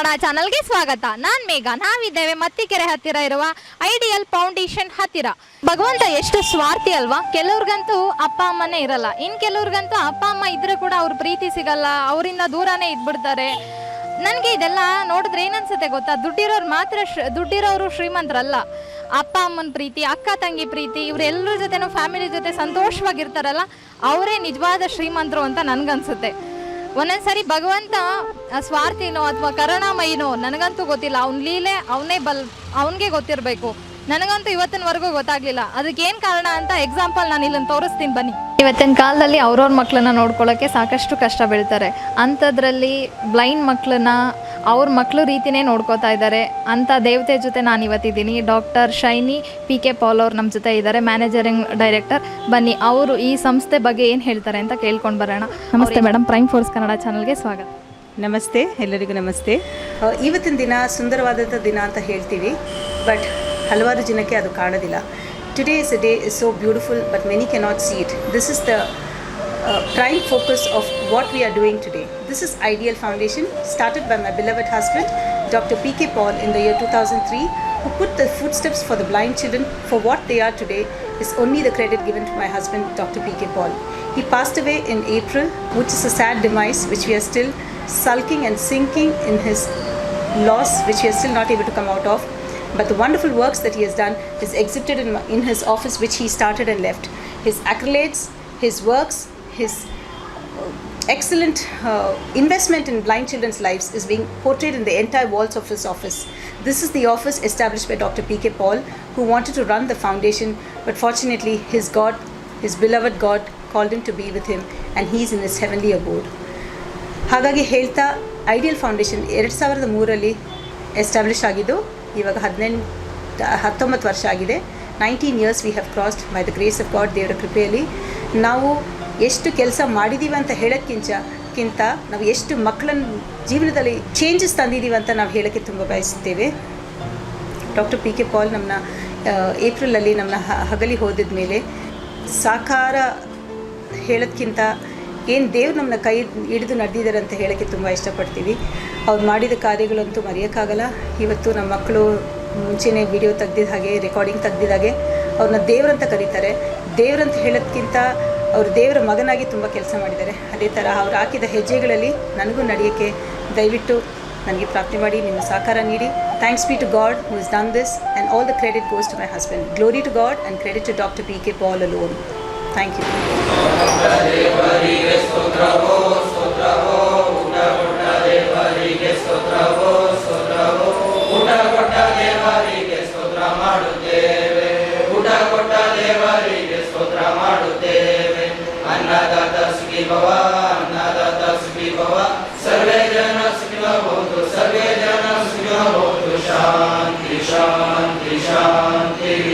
ಕನ್ನಡ ಚಾನಲ್ಗೆ ಸ್ವಾಗತ. ನಾನು ಮೇಘ. ನಾವಿದ್ದೇವೆ ಮತ್ತಿಕೆರೆ ಹತ್ತಿರ ಇರುವ ಐಡಿಯಲ್ ಫೌಂಡೇಶನ್ ಹತ್ತಿರ. ಭಗವಂತ ಎಷ್ಟು ಸ್ವಾರ್ಥಿ ಅಲ್ವಾ. ಕೆಲವ್ರಿಗಂತೂ ಅಪ್ಪ ಅಮ್ಮನೇ ಇರಲ್ಲ, ಇನ್ನು ಕೆಲವ್ರಿಗಂತೂ ಅಪ್ಪ ಅಮ್ಮ ಇದ್ರೂ ಕೂಡ ಅವ್ರ ಪ್ರೀತಿ ಸಿಗಲ್ಲ, ಅವರಿಂದ ದೂರನೇ ಇದ್ಬಿಡ್ತಾರೆ. ನನಗೆ ಇದೆಲ್ಲ ನೋಡಿದ್ರೆ ಏನನ್ಸುತ್ತೆ ಗೊತ್ತಾ, ದುಡ್ಡಿರೋರು ಮಾತ್ರ ದುಡ್ಡಿರೋರು ಶ್ರೀಮಂತರಲ್ಲ. ಅಪ್ಪ ಅಮ್ಮನ ಪ್ರೀತಿ, ಅಕ್ಕ ತಂಗಿ ಪ್ರೀತಿ, ಇವರೆಲ್ಲರ ಜೊತೆನೂ ಫ್ಯಾಮಿಲಿ ಜೊತೆ ಸಂತೋಷವಾಗಿರ್ತಾರಲ್ಲ, ಅವರೇ ನಿಜವಾದ ಶ್ರೀಮಂತರು ಅಂತ ನನಗನ್ಸುತ್ತೆ. ಒಂದೊಂದ್ಸರಿ ಭಗವಂತ ಸ್ವಾರ್ಥಿನೋ ಅಥವಾ ಕರುಣಾಮಯಿನೋ ನನಗಂತೂ ಗೊತ್ತಿಲ್ಲ. ಅವ್ನ ಲೀಲೆ ಅವನಿಗೆ ಗೊತ್ತಿರಬೇಕು. ನನಗಂತೂ ಇವತ್ತಿನವರೆಗೂ ಗೊತ್ತಾಗ್ಲಿಲ್ಲ. ಅದಕ್ಕೇನು ಕಾರಣ ಅಂತ ಎಕ್ಸಾಂಪಲ್ ನಾನು ಇಲ್ಲೊಂದು ತೋರಿಸ್ತೀನಿ ಬನ್ನಿ. ಇವತ್ತಿನ ಕಾಲದಲ್ಲಿ ಅವ್ರವ್ರ ಮಕ್ಕಳನ್ನ ನೋಡ್ಕೊಳ್ಳೋಕ್ಕೆ ಸಾಕಷ್ಟು ಕಷ್ಟ ಬೀಳ್ತಾರೆ. ಅಂಥದ್ರಲ್ಲಿ ಬ್ಲೈಂಡ್ ಮಕ್ಕಳನ್ನ ಅವ್ರ ಮಕ್ಕಳು ರೀತಿಯೇ ನೋಡ್ಕೋತಾ ಇದ್ದಾರೆ. ಅಂಥ ದೇವತೆ ಜೊತೆ ನಾನು ಇವತ್ತಿದ್ದೀನಿ. ಡಾಕ್ಟರ್ ಶೈನಿ PK ಪಾಲ್ ಅವ್ರು ನಮ್ಮ ಜೊತೆ ಇದ್ದಾರೆ, ಮ್ಯಾನೇಜರಿಂಗ್ ಡೈರೆಕ್ಟರ್. ಬನ್ನಿ ಅವರು ಈ ಸಂಸ್ಥೆ ಬಗ್ಗೆ ಏನು ಹೇಳ್ತಾರೆ ಅಂತ ಕೇಳ್ಕೊಂಡು ಬರೋಣ. ನಮಸ್ತೆ ಮೇಡಮ್, ಪ್ರೈಮ್ ಫೋರ್ಸ್ ಕನ್ನಡ ಚಾನಲ್ಗೆ ಸ್ವಾಗತ. ನಮಸ್ತೆ, ಎಲ್ಲರಿಗೂ ನಮಸ್ತೆ. ಇವತ್ತಿನ ದಿನ ಸುಂದರವಾದಂಥ ದಿನ ಅಂತ ಹೇಳ್ತೀವಿ, ಬಟ್ ಹಲವಾರು ಜನಕ್ಕೆ ಅದು ಕಾಣೋದಿಲ್ಲ. Today is a day is so beautiful, but many cannot see it. This is the prime focus of what we are doing today. This is Ideal Foundation, started by my beloved husband, Dr. PK Paul, in the year 2003, who put the footsteps for the blind children for what they are today. Is only the credit given to my husband, Dr. PK Paul. He passed away in April, which is a sad demise, which we are still sulking and sinking in his loss, which we are still not able to come out of. But the wonderful works that he has done is exhibited in his office, which he started and left. His accolades, his works, his excellent investment in blind children's lives is being portrayed in the entire walls of his office. This is the office established by Dr. PK Paul, who wanted to run the foundation, but fortunately his God, his beloved God, called him to be with him, and he is in his heavenly abode. ಹಾಗಾಗಿ ಹೇಳ್ತಾ, ideal foundation 2003 establish ಆಗಿದ್ದು ಇವಾಗ 19 ವರ್ಷ ಆಗಿದೆ. 19 years we have crossed by the grace of God. ದೇವರ ಕೃಪೆಯಲ್ಲಿ ನಾವು ಎಷ್ಟು ಕೆಲಸ ಮಾಡಿದ್ದೀವಿ ಅಂತ ಹೇಳೋಕ್ಕಿಂತ ನಾವು ಎಷ್ಟು ಮಕ್ಕಳನ್ನ ಜೀವನದಲ್ಲಿ ಚೇಂಜಸ್ ತಂದಿದ್ದೀವಿ ಅಂತ ನಾವು ಹೇಳೋಕ್ಕೆ ತುಂಬ ಬಯಸುತ್ತೇವೆ. ಡಾಕ್ಟರ್ PK ಪಾಲ್ ನಮ್ಮನ್ನ ಏಪ್ರಿಲಲ್ಲಿ ನಮ್ಮನ್ನ ಹಗಲಿ ಹೋದಿದ ಮೇಲೆ ಸಾಕಾರ ಹೇಳೋದ್ಕಿಂತ ಏನು ದೇವ್ರು ನಮ್ಮನ್ನ ಕೈ ಹಿಡಿದು ನಡೆದಿದ್ದಾರೆ ಅಂತ ಹೇಳೋಕ್ಕೆ ತುಂಬ ಇಷ್ಟಪಡ್ತೀವಿ. ಅವ್ರು ಮಾಡಿದ ಕಾರ್ಯಗಳಂತೂ ಮರೆಯೋಕ್ಕಾಗಲ್ಲ. ಇವತ್ತು ನಮ್ಮ ಮಕ್ಕಳು ಮುಂಚೆನೇ ವಿಡಿಯೋ ತೆಗ್ದಿದ್ದ ಹಾಗೆ, ರೆಕಾರ್ಡಿಂಗ್ ತೆಗ್ದಿದ್ದಾಗೆ ಅವ್ರನ್ನ ದೇವ್ರಂತ ಕರೀತಾರೆ. ದೇವ್ರಂತ ಹೇಳೋದ್ಕಿಂತ ಅವರು ದೇವರ ಮಗನಾಗಿ ತುಂಬ ಕೆಲಸ ಮಾಡಿದ್ದಾರೆ. ಅದೇ ಥರ ಅವ್ರು ಹಾಕಿದ ಹೆಜ್ಜೆಗಳಲ್ಲಿ ನನಗೂ ನಡೆಯೋಕ್ಕೆ ದಯವಿಟ್ಟು ನನಗೆ ಪ್ರಾರ್ಥನೆ ಮಾಡಿ, ನಿಮ್ಮ ಸಹಕಾರ ನೀಡಿ. Thanks be to God who is done this, and all the credit goes to my husband. Glory to God and credit to doctor PK Paul alone. Thank you. ಸರ್ವೇ ಜನ ಸುಖಿನೋದು, ಸರ್ವೇ ಜನ ಸುಖಿನೋದು. ಶಾಂತಿ ಶಾಂತಿ ಶಾಂತಿ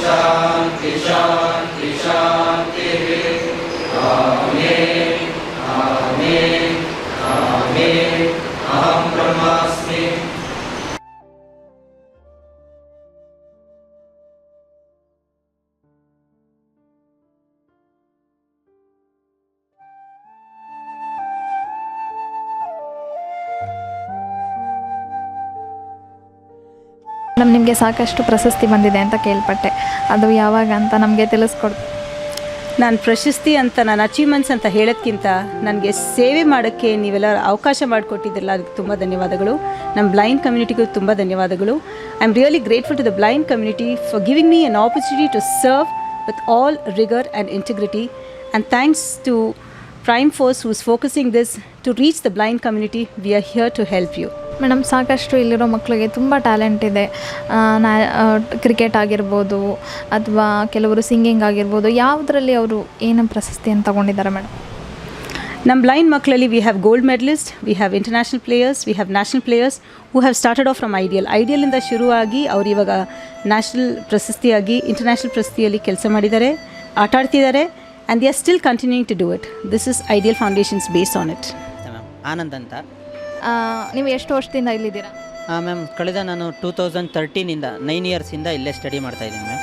ಶಾಂತಿ ಶಾಂತಿ ಶಾಂತಿ. ಆಮೇನ್ ಆಮೇನ್ ಆಮೇನ್. ಅಹಂ ಬ್ರಹ್ಮಾಸ್ಮಿ. ನಿಮಗೆ ಸಾಕಷ್ಟು ಪ್ರಶಸ್ತಿ ಬಂದಿದೆ ಅಂತ ಕೇಳ್ಪಟ್ಟೆ, ಅದು ಯಾವಾಗ ಅಂತ ನಮಗೆ ತಿಳಿಸ್ಕೊಡು. ನಾನು ಪ್ರಶಸ್ತಿ ಅಂತ, ನಾನು ಅಚೀವ್ಮೆಂಟ್ಸ್ ಅಂತ ಹೇಳೋದ್ಕಿಂತ ನನಗೆ ಸೇವೆ ಮಾಡೋಕ್ಕೆ ನೀವೆಲ್ಲ ಅವಕಾಶ ಮಾಡಿಕೊಟ್ಟಿದ್ದಿಲ್ಲ, ಅದಕ್ಕೆ ತುಂಬ ಧನ್ಯವಾದಗಳು. ನಮ್ಮ ಬ್ಲೈಂಡ್ ಕಮ್ಯುನಿಟಿಗೂ ತುಂಬ ಧನ್ಯವಾದಗಳು. I am really grateful to the blind community for giving me an opportunity to serve with all rigour and integrity. And thanks to Prime Force who is focusing this to reach the blind community. We are here to help you. Madam, ಸಾಕಷ್ಟು ಇಲ್ಲಿರೋ ಮಕ್ಕಳಿಗೆ ತುಂಬ talent ಇದೆ. Cricket ಆಗಿರ್ಬೋದು ಅಥವಾ ಕೆಲವರು singing ಆಗಿರ್ಬೋದು. ಯಾವುದರಲ್ಲಿ ಅವರು ಏನು ಪ್ರಶಸ್ತಿಯನ್ನು ತಗೊಂಡಿದ್ದಾರೆ ಮೇಡಮ್? ನಮ್ಮ ಬ್ಲೈಂಡ್ ಮಕ್ಕಳಲ್ಲಿ we have gold medalist, we have international players, we have national players who have started off from ಐಡಿಯಲಿಂದ ಶುರುವಾಗಿ ಅವರು ಇವಾಗ ನ್ಯಾಷನಲ್ ಪ್ರಶಸ್ತಿಯಾಗಿ ಇಂಟರ್ನ್ಯಾಷನಲ್ ಪ್ರಶಸ್ತಿಯಲ್ಲಿ ಕೆಲಸ ಮಾಡಿದ್ದಾರೆ, ಆಟ ಆಡ್ತಿದ್ದಾರೆ. And they are still continuing to do it. This is Ideal Foundations base on it. Anand ಅಂತ. ನೀವು ಎಷ್ಟು ವರ್ಷದಿಂದ ಇಲ್ಲಿದ್ದೀರಾ? ಮ್ಯಾಮ್, ಕಳೆದ ನಾನು 2013ಇಂದ 9 ಇಯರ್ಸಿಂದ ಇಲ್ಲೇ ಸ್ಟಡಿ ಮಾಡ್ತಾಯಿದ್ದೀನಿ ಮ್ಯಾಮ್.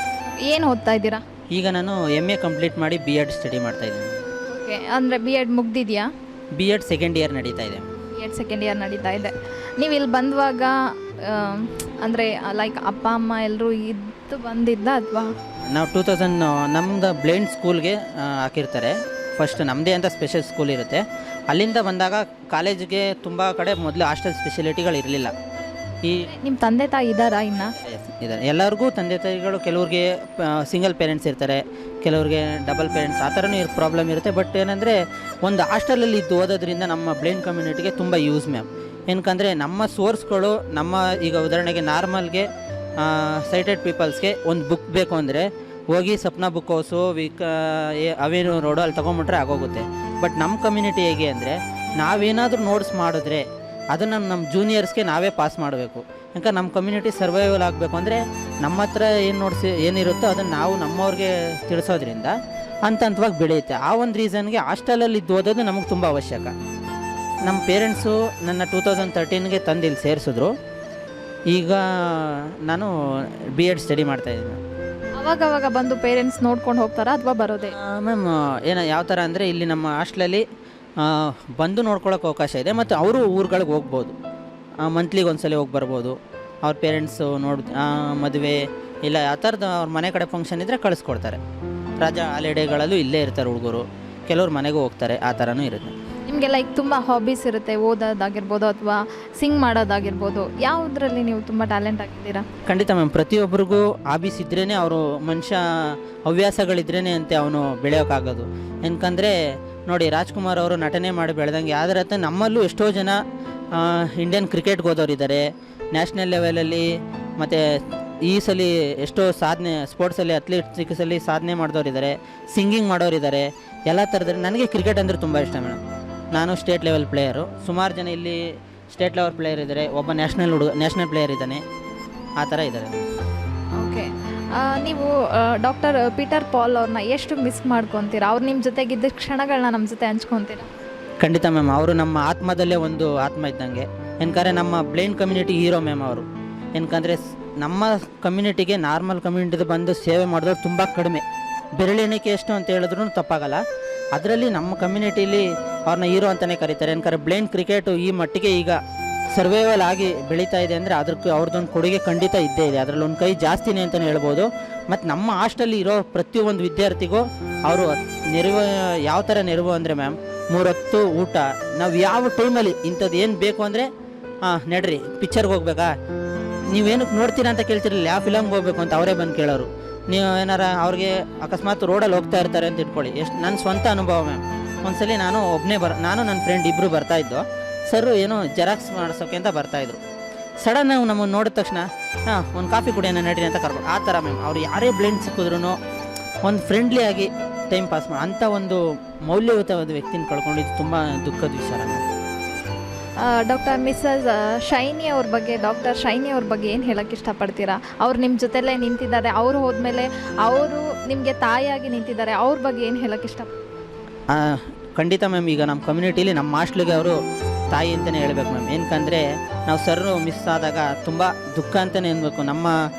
ಏನು ಓದ್ತಾ ಇದ್ದೀರಾ? ಈಗ ನಾನು MA ಕಂಪ್ಲೀಟ್ ಮಾಡಿ B.Ed ಸ್ಟಡಿ ಮಾಡ್ತಾಯಿದ್ದೀನಿ. ಓಕೆ, ಅಂದರೆ B.Ed ಮುಗ್ದಿದೆಯಾ? B.Ed ಸೆಕೆಂಡ್ ಇಯರ್ ನಡೀತಾ ಇದೆ. B.Ed ಸೆಕೆಂಡ್ ಇಯರ್ ನಡೀತಾ ಇದೆ. ನೀವು ಇಲ್ಲಿ ಬಂದುವಾಗ ಅಂದರೆ ಲೈಕ್ ಅಪ್ಪ ಅಮ್ಮ ಎಲ್ಲರೂ ಇದ್ದು ಬಂದಿದ್ದ ಅಥವಾ ನಾವು 2000 ನಮ್ದು ಬ್ಲೈಂಡ್ ಸ್ಕೂಲ್ಗೆ ಹಾಕಿರ್ತಾರೆ. ಫಸ್ಟ್ ನಮ್ಮದೇ ಅಂತ ಸ್ಪೆಷಲ್ ಸ್ಕೂಲ್ ಇರುತ್ತೆ. ಅಲ್ಲಿಂದ ಬಂದಾಗ ಕಾಲೇಜಿಗೆ ತುಂಬ ಕಡೆ ಮೊದಲು ಹಾಸ್ಟೆಲ್ ಸ್ಪೆಷಾಲಿಟಿಗಳು ಇರಲಿಲ್ಲ. ಈ ನಿಮ್ಮ ತಂದೆ ತಾಯಿ ಇದ್ದಾರಾ ಇನ್ನು? ಇದ್ದಾರೆ. ಎಲ್ಲರಿಗೂ ತಂದೆ ತಾಯಿಗಳು, ಕೆಲವ್ರಿಗೆ ಸಿಂಗಲ್ ಪೇರೆಂಟ್ಸ್ ಇರ್ತಾರೆ, ಕೆಲವ್ರಿಗೆ ಡಬಲ್ ಪೇರೆಂಟ್ಸ್, ಆ ಥರನೂ ಪ್ರಾಬ್ಲಮ್ ಇರುತ್ತೆ. ಬಟ್ ಏನಂದರೆ ಒಂದು ಹಾಸ್ಟೆಲಲ್ಲಿ ಇದ್ದು ಓದೋದ್ರಿಂದ ನಮ್ಮ ಬ್ಲೈಂಡ್ ಕಮ್ಯುನಿಟಿಗೆ ತುಂಬ ಯೂಸ್ ಮ್ಯಾಮ್. ಏನಕ್ಕಂದರೆ ನಮ್ಮ ಸೋರ್ಸ್ಗಳು ನಮ್ಮ ಈಗ ಉದಾಹರಣೆಗೆ ನಾರ್ಮಲ್ಗೆ ಸೈಟೆಡ್ ಪೀಪಲ್ಸ್ಗೆ ಒಂದು ಬುಕ್ ಬೇಕು ಅಂದರೆ ಹೋಗಿ ಸಪ್ನಾ ಬುಕ್ ಹೌಸು ಅವೇನು ರೋಡು ಅಲ್ಲಿ ತೊಗೊಂಬಿಟ್ರೆ ಆಗೋಗುತ್ತೆ. ಬಟ್ ನಮ್ಮ ಕಮ್ಯುನಿಟಿ ಹೇಗೆ ಅಂದರೆ ನಾವೇನಾದರೂ ನೋಟ್ಸ್ ಮಾಡಿದ್ರೆ ಅದನ್ನು ನಮ್ಮ ಜೂನಿಯರ್ಸ್ಗೆ ನಾವೇ ಪಾಸ್ ಮಾಡಬೇಕು. ಯಾಕೆ ನಮ್ಮ ಕಮ್ಯುನಿಟಿ ಸರ್ವೈವಲ್ ಆಗಬೇಕು ಅಂದರೆ ನಮ್ಮ ಹತ್ರ ಏನು ನೋಟ್ಸ್ ಏನಿರುತ್ತೋ ಅದನ್ನು ನಾವು ನಮ್ಮವ್ರಿಗೆ ತಿಳಿಸೋದ್ರಿಂದ ಹಂತವಾಗಿ ಬೆಳೆಯುತ್ತೆ. ಆ ಒಂದು ರೀಸನ್ಗೆ ಹಾಸ್ಟೆಲಲ್ಲಿ ಇದ್ದು ಓದೋದು ನಮಗೆ ತುಂಬ ಅವಶ್ಯಕ. ನಮ್ಮ ಪೇರೆಂಟ್ಸು ನನ್ನ 2013ಗೆ ತಂದು ಇಲ್ಲಿ ಸೇರಿಸಿದ್ರು. ಈಗ ನಾನು B.Ed ಸ್ಟಡಿ ಮಾಡ್ತಾಯಿದ್ದೀನಿ. ಅವಾಗವಾಗ ಬಂದು ಪೇರೆಂಟ್ಸ್ ನೋಡ್ಕೊಂಡು ಹೋಗ್ತಾರಾ ಅಥವಾ ಬರೋದೇ? ಮ್ಯಾಮ್ ಯಾವ ಥರ ಅಂದರೆ ಇಲ್ಲಿ ನಮ್ಮ ಹಾಸ್ಟ್ಲಲ್ಲಿ ಬಂದು ನೋಡ್ಕೊಳ್ಳೋಕೆ ಅವಕಾಶ ಇದೆ. ಮತ್ತು ಅವರು ಊರುಗಳಿಗೆ ಹೋಗ್ಬೋದು, ಮಂತ್ಲಿಗೆ ಒಂದ್ಸಲ ಹೋಗಿ ಬರ್ಬೋದು. ಅವ್ರ ಪೇರೆಂಟ್ಸು ಮದುವೆ ಇಲ್ಲ ಯಾವ ಥರದ್ದು ಅವ್ರ ಮನೆ ಕಡೆ ಫಂಕ್ಷನ್ ಇದ್ದರೆ ಕಳಿಸ್ಕೊಡ್ತಾರೆ. ರಜಾ ಹಾಲಿಡೇಗಳಲ್ಲೂ ಇಲ್ಲೇ ಇರ್ತಾರೆ ಹುಡುಗರು, ಕೆಲವ್ರು ಮನೆಗೂ ಹೋಗ್ತಾರೆ, ಆ ಥರನೂ ಇರುತ್ತೆ. ನಿಮಗೆ ಲೈಕ್ ತುಂಬ ಹಾಬೀಸ್ ಇರುತ್ತೆ, ಓದೋದಾಗಿರ್ಬೋದು ಅಥವಾ ಸಿಂಗ್ ಮಾಡೋದಾಗಿರ್ಬೋದು. ಯಾವುದರಲ್ಲಿ ನೀವು ತುಂಬ ಟ್ಯಾಲೆಂಟ್ ಆಗಿದ್ದೀರಾ? ಖಂಡಿತ ಮ್ಯಾಮ್. ಪ್ರತಿಯೊಬ್ಬರಿಗೂ ಹಾಬೀಸ್ ಇದ್ರೇ ಅವರು ಮನುಷ್ಯ, ಹವ್ಯಾಸಗಳಿದ್ರೇ ಅಂತೆ ಅವನು ಬೆಳೆಯೋಕ್ಕಾಗೋದು. ಏನಕ್ಕಂದರೆ ನೋಡಿ, ರಾಜ್ಕುಮಾರ್ ಅವರು ನಟನೆ ಮಾಡಿ ಬೆಳೆದಂಗೆ ಯಾವ್ದ್ರ ಹತ್ರ ನಮ್ಮಲ್ಲೂ ಎಷ್ಟೋ ಜನ ಇಂಡಿಯನ್ ಕ್ರಿಕೆಟ್ಗೆ ಹೋದವರಿದ್ದಾರೆ, ನ್ಯಾಷನಲ್ ಲೆವೆಲಲ್ಲಿ, ಮತ್ತು ಈ ಸಲ ಎಷ್ಟೋ ಸಾಧನೆ ಸ್ಪೋರ್ಟ್ಸಲ್ಲಿ ಅಥ್ಲೆಟಿಕ್ಸಲ್ಲಿ ಸಾಧನೆ ಮಾಡಿದವರಿದ್ದಾರೆ, ಸಿಂಗಿಂಗ್ ಮಾಡೋರಿದ್ದಾರೆ, ಎಲ್ಲ ಥರದಲ್ಲಿ. ನನಗೆ ಕ್ರಿಕೆಟ್ ಅಂದರೆ ತುಂಬ ಇಷ್ಟ ಮೇಡಮ್. ನಾನು ಸ್ಟೇಟ್ ಲೆವೆಲ್ ಪ್ಲೇಯರು. ಸುಮಾರು ಜನ ಇಲ್ಲಿ ಸ್ಟೇಟ್ ಲೆವೆಲ್ ಪ್ಲೇಯರ್ ಇದ್ದಾರೆ, ಒಬ್ಬ ನ್ಯಾಷನಲ್ ಪ್ಲೇಯರ್ ಇದ್ದಾನೆ, ಆ ಥರ ಇದ್ದಾರೆ. ಓಕೆ, ನೀವು ಡಾಕ್ಟರ್ ಪೀಟರ್ ಪಾಲ್ ಅವ್ರನ್ನ ಎಷ್ಟು ಮಿಸ್ ಮಾಡ್ಕೊತೀರಾ? ಅವ್ರು ನಿಮ್ಮ ಜೊತೆಗಿದ್ದ ಕ್ಷಣಗಳನ್ನ ನಮ್ಮ ಜೊತೆ ಹಂಚ್ಕೊತೀರಾ? ಖಂಡಿತ ಮ್ಯಾಮ್. ಅವರು ನಮ್ಮ ಆತ್ಮದಲ್ಲೇ ಒಂದು ಆತ್ಮ ಇದ್ದಂಗೆ. ಏನಕಂದರೆ ನಮ್ಮ ಬ್ಲೈಂಡ್ ಕಮ್ಯುನಿಟಿ ಹೀರೋ ಮ್ಯಾಮ್ ಅವರು. ಏನಕಂದರೆ ನಮ್ಮ ಕಮ್ಯುನಿಟಿಗೆ ನಾರ್ಮಲ್ ಕಮ್ಯುನಿಟಿದು ಬಂದು ಸೇವೆ ಮಾಡಿದವ್ರು ತುಂಬ ಕಡಿಮೆ. ಬೆರಳೆಣಿಕೆ ಎಷ್ಟು ಅಂತ ಹೇಳಿದ್ರು ತಪ್ಪಾಗಲ್ಲ. ಅದರಲ್ಲಿ ನಮ್ಮ ಕಮ್ಯುನಿಟೀಲಿ ಅವ್ರನ್ನ ಹೀರೋ ಅಂತಲೇ ಕರೀತಾರೆ. ಏನಕಂದರೆ ಬ್ಲೈಂಡ್ ಕ್ರಿಕೆಟು ಈ ಮಟ್ಟಿಗೆ ಈಗ ಸರ್ವೈವಲ್ ಆಗಿ ಬೆಳೀತಾ ಇದೆ ಅಂದರೆ ಅದಕ್ಕೆ ಅವ್ರದ್ದೊಂದು ಕೊಡುಗೆ ಖಂಡಿತ ಇದ್ದೇ ಇದೆ. ಅದರಲ್ಲಿ ಒಂದು ಕೈ ಜಾಸ್ತಿನೇ ಅಂತಲೇ ಹೇಳ್ಬೋದು. ಮತ್ತು ನಮ್ಮ ಹಾಸ್ಟೆಲ್ಲಿ ಇರೋ ಪ್ರತಿಯೊಂದು ವಿದ್ಯಾರ್ಥಿಗೂ ಅವರು ನೆರವು, ಯಾವ ಥರ ನೆರವು ಅಂದರೆ ಮ್ಯಾಮ್, 3 ಹೊತ್ತು ಊಟ. ನಾವು ಯಾವ ಟೈಮಲ್ಲಿ ಇಂಥದ್ದು ಏನು ಬೇಕು ಅಂದರೆ ನಡ್ರಿ ಪಿಕ್ಚರ್ಗೆ ಹೋಗ್ಬೇಕಾ, ನೀವೇನಕ್ಕೆ ನೋಡ್ತೀರಾ ಅಂತ ಕೇಳ್ತಿರಲಿಲ್ಲ, ಯಾವ ಫಿಲಮ್ಗೆ ಹೋಗ್ಬೇಕು ಅಂತ ಅವರೇ ಬಂದು ಕೇಳೋರು. ನೀವು ಏನಾರ ಅವ್ರಿಗೆ ಅಕಸ್ಮಾತ್ ರೋಡಲ್ಲಿ ಹೋಗ್ತಾ ಇರ್ತಾರೆ ಅಂತ ಇಟ್ಕೊಳ್ಳಿ, ಎಷ್ಟು ನನ್ನ ಸ್ವಂತ ಅನುಭವ ಮ್ಯಾಮ್. ಒಂದ್ಸಲಿ ನಾನು ಒಬ್ಬನೇ ನಾನು ನನ್ನ ಫ್ರೆಂಡ್ ಇಬ್ಬರು ಬರ್ತಾಯಿದ್ದು. ಸರ್ ಏನೋ ಜೆರಾಕ್ಸ್ ಮಾಡಿಸೋಕೆ ಅಂತ ಬರ್ತಾಯಿದ್ರು. ಸಡನ್ ನಾವು ನಮ್ಮನ್ನು ನೋಡಿದ ತಕ್ಷಣ ಒಂದು ಕಾಫಿ ಕುಡಿಯೋಣ ನಡ್ರಿ ಅಂತ ಕರ್ಕೊಂಡು, ಆ ಥರ ಮ್ಯಾಮ್. ಅವ್ರು ಯಾರೇ ಬ್ಲೈಂಡ್ ಸಿಕ್ಕಿದ್ರು ಒಂದು ಫ್ರೆಂಡ್ಲಿ ಆಗಿ ಟೈಮ್ ಪಾಸ್ ಮಾಡಿ ಅಂಥ ಒಂದು ಮೌಲ್ಯಯುತವಾದ ವ್ಯಕ್ತಿನ ಕಳ್ಕೊಂಡಿದ್ದು ತುಂಬ ದುಃಖದ ವಿಚಾರ ಮ್ಯಾಮ್. ಡಾಕ್ಟರ್ ಮಿಸ್ಸಸ್ ಶೈನಿ ಅವ್ರ ಬಗ್ಗೆ, ಡಾಕ್ಟರ್ ಶೈನಿ ಅವ್ರ ಬಗ್ಗೆ ಏನು ಹೇಳೋಕ್ಕೆ ಇಷ್ಟಪಡ್ತೀರಾ? ಅವ್ರು ನಿಮ್ಮ ಜೊತೆಲೇ ನಿಂತಿದ್ದಾರೆ, ಅವರು ಹೋದ್ಮೇಲೆ ಅವರು ನಿಮಗೆ ತಾಯಿಯಾಗಿ ನಿಂತಿದ್ದಾರೆ, ಅವ್ರ ಬಗ್ಗೆ ಏನು ಹೇಳೋಕ್ಕೆ ಇಷ್ಟಪಡ್ತೀರಾ? ಖಂಡಿತ ಮ್ಯಾಮ್. ಈಗ ನಮ್ಮ ಕಮ್ಯುನಿಟೀಲಿ ನಮ್ಮ ಹಾಸ್ಟ್ಲಿಗೆ ಅವರು ತಾಯಿ ಅಂತಲೇ ಹೇಳ್ಬೇಕು ಮ್ಯಾಮ್. ಏನಕ್ಕಂದರೆ ನಾವು ಸರ್ರು ಮಿಸ್ ಆದಾಗ ತುಂಬ ದುಃಖ ಅಂತಲೇ ಅನ್ಬೇಕು. ನಮ್ಮ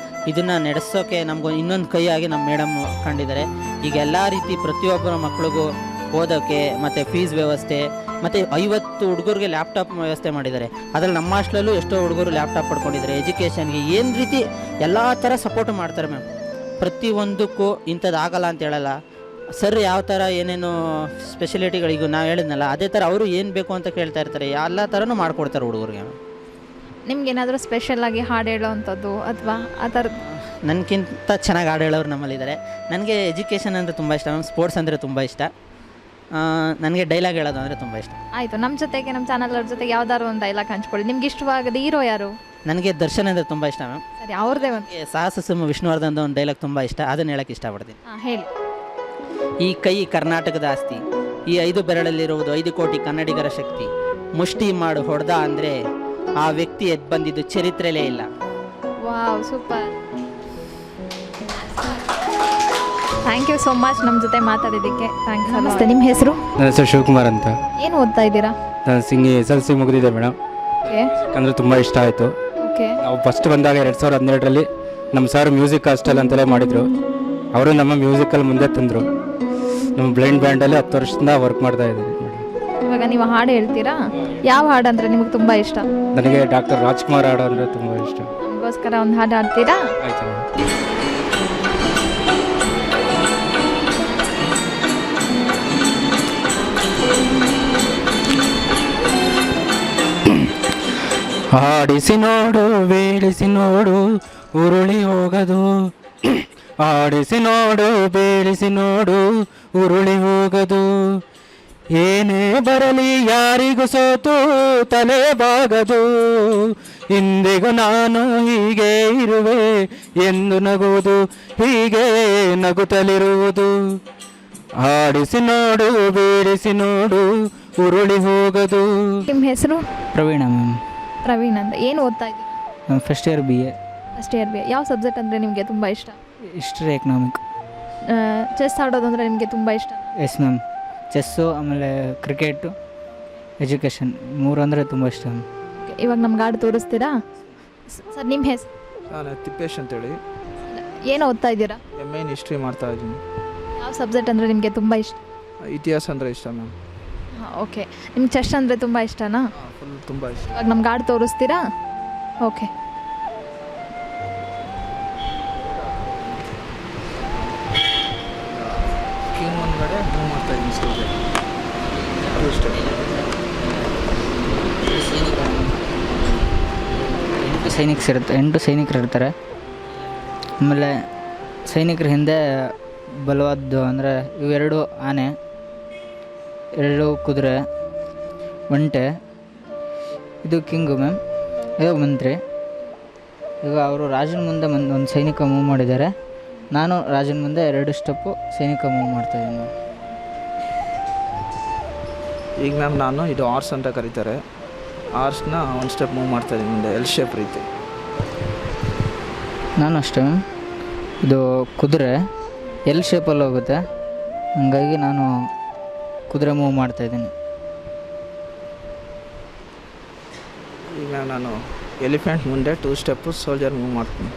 ಇದನ್ನು ನಡೆಸೋಕ್ಕೆ ನಮಗೂ ಇನ್ನೊಂದು ಕೈಯಾಗಿ ನಮ್ಮ ಮೇಡಮ್ ಕಂಡಿದ್ದಾರೆ. ಈಗ ಎಲ್ಲ ರೀತಿ ಪ್ರತಿಯೊಬ್ಬರ ಮಕ್ಕಳಿಗೂ ಓದೋಕ್ಕೆ ಮತ್ತು ಫೀಸ್ ವ್ಯವಸ್ಥೆ, ಮತ್ತು 50 ಹುಡುಗರಿಗೆ ಲ್ಯಾಪ್ಟಾಪ್ ವ್ಯವಸ್ಥೆ ಮಾಡಿದ್ದಾರೆ. ಅದರಲ್ಲಿ ನಮ್ಮ ಹಾಸ್ಟೆಲಲ್ಲೂ ಎಷ್ಟೋ ಹುಡುಗರು ಲ್ಯಾಪ್ಟಾಪ್ ಪಡ್ಕೊಂಡಿದ್ದಾರೆ. ಎಜುಕೇಷನ್ಗೆ ಏನು ರೀತಿ ಎಲ್ಲ ಥರ ಸಪೋರ್ಟ್ ಮಾಡ್ತಾರೆ ಮ್ಯಾಮ್. ಪ್ರತಿಯೊಂದಕ್ಕೂ ಇಂಥದ್ದು ಆಗಲ್ಲ ಅಂತ ಹೇಳಲ್ಲ. ಸರ್ ಯಾವ ಥರ ಏನೇನು ಸ್ಪೆಷಾಲಿಟಿಗಳಿಗೂ ನಾವು ಹೇಳಿದ್ನಲ್ಲ, ಅದೇ ಥರ ಅವರು ಏನು ಬೇಕು ಅಂತ ಕೇಳ್ತಾ ಇರ್ತಾರೆ. ಎಲ್ಲ ಥರನೂ ಮಾಡಿಕೊಡ್ತಾರೆ ಹುಡುಗರಿಗೆ. ನಿಮ್ಗೇನಾದರೂ ಸ್ಪೆಷಲಾಗಿ ಹಾಡು ಹೇಳೋ ಅಂಥದ್ದು ಅಥವಾ ಆ ಥರದ್ದು? ನನಗಿಂತ ಚೆನ್ನಾಗಿ ಹಾಡು ಹೇಳೋರು ನಮ್ಮಲ್ಲಿದ್ದಾರೆ. ನನಗೆ ಎಜುಕೇಷನ್ ಅಂದರೆ ತುಂಬ ಇಷ್ಟ ಮ್ಯಾಮ್. ಸ್ಪೋರ್ಟ್ಸ್ ಅಂದರೆ ತುಂಬ ಇಷ್ಟ. ನನಗೆ ಡೈಲಾಗ್ ಹೇಳೋದು ಅಂದರೆ ತುಂಬ ಇಷ್ಟ. ಆಯಿತು, ನಮ್ಮ ಜೊತೆಗೆ ನಮ್ಮ ಚಾನಲ್ ಅವ್ರ ಜೊತೆಗೆ ಯಾವ್ದಾದ್ರು ಒಂದು ಡೈಲಾಗ್ ಹಂಚ್ಕೊಳ್ಳಿ. ನಿಮ್ಗೆ ಇಷ್ಟವಾಗದ ಹೀರೋ ಯಾರು? ನನಗೆ ದರ್ಶನ್ ಅಂದರೆ ತುಂಬ ಇಷ್ಟ ಮ್ಯಾಮ್. ಸರಿ, ಅವ್ರದ್ದೇ ಒಂದು ಸಾಹಸ ಸಿಂಹ ವಿಷ್ಣುವರ್ಧನ್ದು ಒಂದು ಡೈಲಾಗ್ ತುಂಬ ಇಷ್ಟ, ಅದನ್ನು ಹೇಳೋಕ್ಕೆ ಇಷ್ಟಪಡ್ತೀನಿ. ಹೇಳಿ. ಈ ಕೈ ಕರ್ನಾಟಕದ ಆಸ್ತಿ, ಈ 5 ಬೆರಳಲ್ಲಿರುವುದು 5 ಕೋಟಿ ಕನ್ನಡಿಗರ ಶಕ್ತಿ. ಮುಷ್ಟಿ ಮಾಡು ಹೊಡೆದ ಅಂದರೆ ಆ ವ್ಯಕ್ತಿ ಎದ್ದು ಬಂದಿದ್ದು ಚರಿತ್ರೆಲೇ ಇಲ್ಲ. Wow, super. Thank you so much ನಮ್ಮ ಜೊತೆ ಮಾತಾಡಿದ್ದಕ್ಕೆ. ಥ್ಯಾಂಕ್ಸ್. ನಮಸ್ತೆ, ನಿಮ್ಮ ಹೆಸರು? ನನ್ನ ಹೆಸರು ಶಿವಕುಮಾರ್ ಅಂತ. ಏನು ಓದ್ತಾ ಇದ್ದೀರಾ? ನಾನು SLC ಮುಗಿದಿದೆ ಮೇಡಮ್. ಓಕೆ. ಅಂದರೆ ತುಂಬ ಇಷ್ಟ ಆಯಿತು. ಓಕೆ. ನಾವು ಫಸ್ಟ್ ಬಂದಾಗ 2012ರಲ್ಲಿ ನಮ್ಮ ಸರ್ ಮ್ಯೂಸಿಕ್ ಹಾಸ್ಟೆಲ್ ಅಂತಲೇ ಮಾಡಿದರು. ಅವರು ನಮ್ಮ ಮ್ಯೂಸಿಕಲ್ಲಿ ಮುಂದೆ ತಂದರು. ನಮ್ಮ ಬ್ಲೈಂಡ್ ಬ್ಯಾಂಡಲ್ಲಿ 10 ವರ್ಷದಿಂದ ವರ್ಕ್ ಮಾಡ್ತಾ ಇದ್ದೀವಿ ಮೇಡಮ್. ಇವಾಗ ಇವಾಗ ನೀವು ಹಾಡು ಹೇಳ್ತೀರಾ? ಯಾವ ಹಾಡು ಅಂದರೆ ನಿಮಗೆ ತುಂಬ ಇಷ್ಟ? ನನಗೆ ಡಾಕ್ಟರ್ ರಾಜ್ಕುಮಾರ್ ಹಾಡು ಅಂದರೆ ತುಂಬ ಇಷ್ಟ. ನಮಗೋಸ್ಕರ ಒಂದು ಹಾಡು ಹಾಡ್ತೀರಾ? ಆಯ್ತು ಮೇಡಮ್. ಆಡಿಸಿ ನೋಡು ಬೇಡಿಸಿ ನೋಡು ಉರುಳಿ ಹೋಗದು, ಆಡಿಸಿ ನೋಡು ಬೇಡಿಸಿ ನೋಡು ಉರುಳಿ ಹೋಗದು, ಏನೇ ಬರಲಿ ಯಾರಿಗೂ ಸೋತು ತಲೆ ಬಾಗದು, ಇಂದಿಗೂ ನಾನು ಹೀಗೆ ಇರುವೆ ಎಂದು ನಗುವುದು, ಹೀಗೆ ನಗುತ್ತಲಿರುವುದು, ಆಡಿಸಿ ನೋಡು ಬೇಡಿಸಿ ನೋಡು ಉರುಳಿ ಹೋಗದು. ನಿಮ್ಮ ಹೆಸರು? ಪ್ರವೀಣ ಮ್ಯಾಮ್. ಪ್ರವೀಣ್ ಅಂತ. ಏನು ಓದ್ತಾ ಇದ್ದೀರಾ? Ma'am first year BA. First year B. ಯಾವ ಸಬ್ಜೆಕ್ಟ್ ಅಂದರೆ ನಿಮಗೆ ತುಂಬ ಇಷ್ಟ? History economic. ಚೆಸ್ ಆಡೋದು ಅಂದರೆ ನಿಮಗೆ ತುಂಬ ಇಷ್ಟ? Yes ma'am. ಚೆಸ್ಸು ಆಮೇಲೆ ಕ್ರಿಕೆಟು ಎಜುಕೇಷನ್ 3 ಅಂದರೆ ತುಂಬ ಇಷ್ಟ ಮ್ಯಾಮ್. ಇವಾಗ ನಮ್ಗೆ ಹಾಡು ತೋರಿಸ್ತೀರಾ? ಸರ್ ನಿಮ್ಮ ಹೆಸರು? ನಾನು ತಿಪ್ಪೇಶ್ ಅಂತೇಳಿ ಏನು ಓದ್ತಾ ಇದ್ದೀರಾ? MA ಇನ್ ಹಿಸ್ಟ್ರಿ ಮಾಡ್ತಾ ಇದ್ದೀನಿ. ಯಾವ ಸಬ್ಜೆಕ್ಟ್ ಅಂದರೆ ನಿಮಗೆ ತುಂಬ ಇಷ್ಟ? ಇತಿಹಾಸ ಅಂದರೆ ಇಷ್ಟ ಮ್ಯಾಮ್. ಹಾಂ, ಓಕೆ. ನಿಮ್ಗೆ ಚೆಸ್ ಅಂದರೆ ತುಂಬ ಇಷ್ಟನಾ? ಫುಲ್ ತುಂಬ ಇಷ್ಟ. ಇವಾಗ ನಮ್ಗೆ ಹಾಡು ತೋರಿಸ್ತೀರಾ? ಓಕೆ. ಕಿಂಗ್ ಮುಂದ್ಗಡೆ ಮೂವ್ ಮಾಡ್ತಾ ಇದ್ದೀನಿ ಸ್ಟೇಜಲ್ಲಿ. ಅದು ಇಷ್ಟ. 8 ಸೈನಿಕರು ಇರ್ತಾರೆ. ಆಮೇಲೆ ಸೈನಿಕರ ಹಿಂದೆ ಬಲವಾದ್ದು ಅಂದರೆ ಇವೆರಡು ಆನೆ, 2 ಕುದುರೆ, ಒಂಟೆ, ಇದು ಕಿಂಗು ಮ್ಯಾಮ್, ಇದು ಮಂತ್ರಿ. ಈಗ ಅವರು ರಾಜನ ಮುಂದೆ ಒಂದು ಸೈನಿಕ ಮೂವ್ ಮಾಡಿದ್ದಾರೆ, ನಾನು ರಾಜನ ಮುಂದೆ 2 ಸ್ಟೆಪ್ಪು ಸೈನಿಕ ಮೂವ್ ಮಾಡ್ತಾಯಿದ್ದೀನಿ ಮ್ಯಾಮ್. ಈಗ ಮ್ಯಾಮ್ ನಾನು ಇದು ಆರ್ಸ್ ಅಂತ ಕರೀತಾರೆ, ಆರ್ಸ್ನ ಒಂದು ಸ್ಟೆಪ್ ಮೂವ್ ಮಾಡ್ತಾ ಇದ್ದೀನಿ ಮುಂದೆ, L ಶೇಪ್ ರೀತಿ. ನಾನು ಅಷ್ಟೇ ಮ್ಯಾಮ್. ಇದು ಕುದುರೆ L ಶೇಪಲ್ಲಿ ಹೋಗುತ್ತೆ, ಹಾಗಾಗಿ ನಾನು ಕುದುರೆ ಮೂವ್ ಮಾಡ್ತಾಯಿದ್ದೀನಿ. ಈಗ ಮ್ಯಾಮ್ ನಾನು ಎಲಿಫೆಂಟ್ ಮುಂದೆ 2 ಸ್ಟೆಪ್ಪು ಸೋಲ್ಜರ್ ಮೂವ್ ಮಾಡ್ತೀನಿ.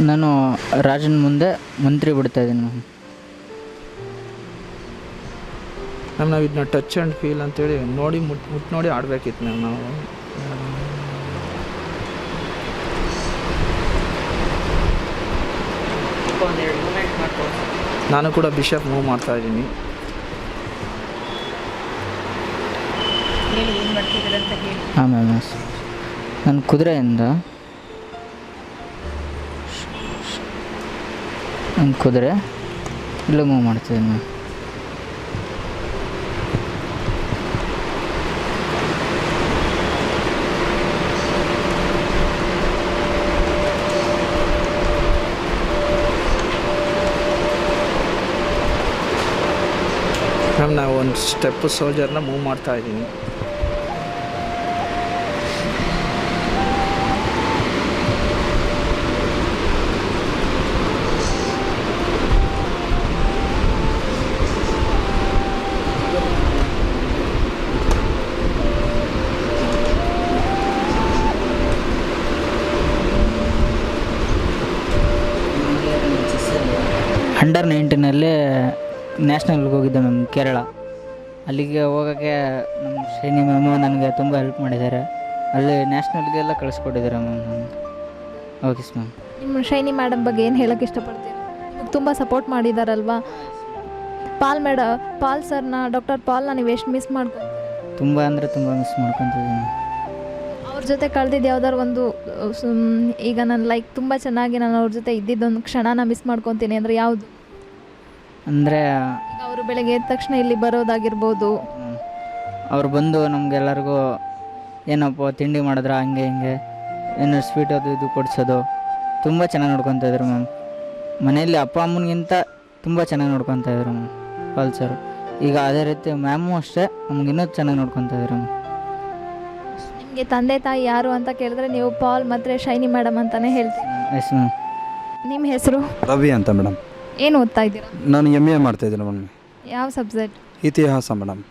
ನಾನು ರಾಜನ ಮುಂದೆ ಮಂತ್ರಿ ಬಿಡ್ತಾಯಿದ್ದೀನಿ ಮ್ಯಾಮ್. ಮ್ಯಾಮ್ ನಾವು ಇದನ್ನ ಟಚ್ ಆ್ಯಂಡ್ ಫೀಲ್ ಅಂತೇಳಿ ನೋಡಿ ಮುಟ್ಟು ನೋಡಿ ಆಡಬೇಕಿತ್ತು ಮ್ಯಾಮ್ ನಾವು. ನಾನು ಕೂಡ ಬಿಷಪ್ ಮೂವ್ ಮಾಡ್ತಾ ಇದ್ದೀನಿ. ಹಾಂ ಮ್ಯಾಮ್. ನಾನು ಕುದುರೆಯಿಂದ ಒಂದು ಕುದುರೆ ಇಲ್ಲೂ ಮೂವ್ ಮಾಡ್ತಿದ್ದೀನಿ ಮ್ಯಾಮ್. ಮ್ಯಾಮ್ ನಾವು ಒಂದು ಸ್ಟೆಪ್ಪು ಸೋಲ್ಜರ್ನ ಮೂವ್ ಮಾಡ್ತಾ ಇದ್ದೀನಿ. ಅಂಡರ್ 19 ನ್ಯಾಷನಲ್ಗೆ ಹೋಗಿದ್ದೆ ಮ್ಯಾಮ್, ಕೇರಳ. ಅಲ್ಲಿಗೆ ಹೋಗೋಕ್ಕೆ ನಮ್ಮ ಶೈನಿ ಮ್ಯಾಮು ನನಗೆ ತುಂಬ ಹೆಲ್ಪ್ ಮಾಡಿದ್ದಾರೆ. ಅಲ್ಲಿ ನ್ಯಾಷನಲ್ಗೆಲ್ಲ ಕಳಿಸ್ಕೊಟ್ಟಿದ್ದಾರೆ ಮ್ಯಾಮ್ ನನಗೆ. Okay ma'am. ನಿಮ್ಮ ಶೈನಿ ಮೇಡಮ್ ಬಗ್ಗೆ ಏನು ಹೇಳೋಕ್ಕೆ ಇಷ್ಟಪಡ್ತೀರಾ? ನಿಮಗೆ ತುಂಬ ಸಪೋರ್ಟ್ ಮಾಡಿದಾರಲ್ವಾ? ಪಾಲ್ ಸರ್ನ, ಡಾಕ್ಟರ್ ಪಾಲ್ನ ನೀವು ಎಷ್ಟು ಮಿಸ್ ಮಾಡ್ಕೊಂಡು? ತುಂಬ ಅಂದರೆ ತುಂಬ ಮಿಸ್ ಮಾಡ್ಕೊತಿದ್ದೀನಿ. ಅವ್ರ ಜೊತೆ ಕಳೆದಿದ್ದು ಯಾವ್ದಾದ್ರು ಒಂದು ಈಗ ನಾನು ತುಂಬ ಚೆನ್ನಾಗಿ ನಾನು ಅವ್ರ ಜೊತೆ ಇದ್ದಿದ್ದೊಂದು ಕ್ಷಣನ ಮಿಸ್ ಮಾಡ್ಕೊತೀನಿ ಅಂದರೆ ಯಾವುದು? ಅಂದರೆ ಈಗ ಅವರು ಬೆಳಗ್ಗೆ ಎದ್ದ ತಕ್ಷಣ ಇಲ್ಲಿ ಬರೋದಾಗಿರ್ಬೋದು. ಅವ್ರು ಬಂದು ನಮಗೆಲ್ಲರಿಗೂ ಏನಪ್ಪ ತಿಂಡಿ ಮಾಡಿದ್ರ ಹಂಗೆ ಹಿಂಗೆ ಏನು ಸ್ವೀಟ್ ಅದು ಇದು ಕೊಡಿಸೋದು ತುಂಬ ಚೆನ್ನಾಗಿ ನೋಡ್ಕೊತಾಯಿದ್ರು ಮ್ಯಾಮ್. ಮನೆಯಲ್ಲಿ ಅಪ್ಪ ಅಮ್ಮನಿಗಿಂತ ತುಂಬ ಚೆನ್ನಾಗಿ ನೋಡ್ಕೊತಾಯಿದ್ರು ಮ್ಯಾಮ್ ಪಾಲ್ ಸರ್. ಈಗ ಅದೇ ರೀತಿ ಮ್ಯಾಮು ಅಷ್ಟೇ ನಮ್ಗೆ ಇನ್ನೂ ಚೆನ್ನಾಗಿ ನೋಡ್ಕೊತಾಯಿದ್ರು ಮ್ಯಾಮ್. ನಿಮಗೆ ತಂದೆ ತಾಯಿ ಯಾರು ಅಂತ ಕೇಳಿದ್ರೆ ನೀವು ಪಾಲ್ ಮತ್ತು ಶೈನಿ ಮೇಡಮ್ ಅಂತಲೇ ಹೇಳ್ತೀನಿ. Yes ma'am. ನಿಮ್ಮ ಹೆಸರು? ರವಿ ಅಂತ ಮೇಡಮ್. ಏನು ಓದ್ತಾ ಇದ್ದೀರಾ? ನಾನು MA ಮಾಡ್ತಾಯಿದ್ದೀನಿ ಮೇಡಮ್. ಯಾವ ಸಬ್ಜೆಕ್ಟ್? ಇತಿಹಾಸ ಮೇಡಮ್.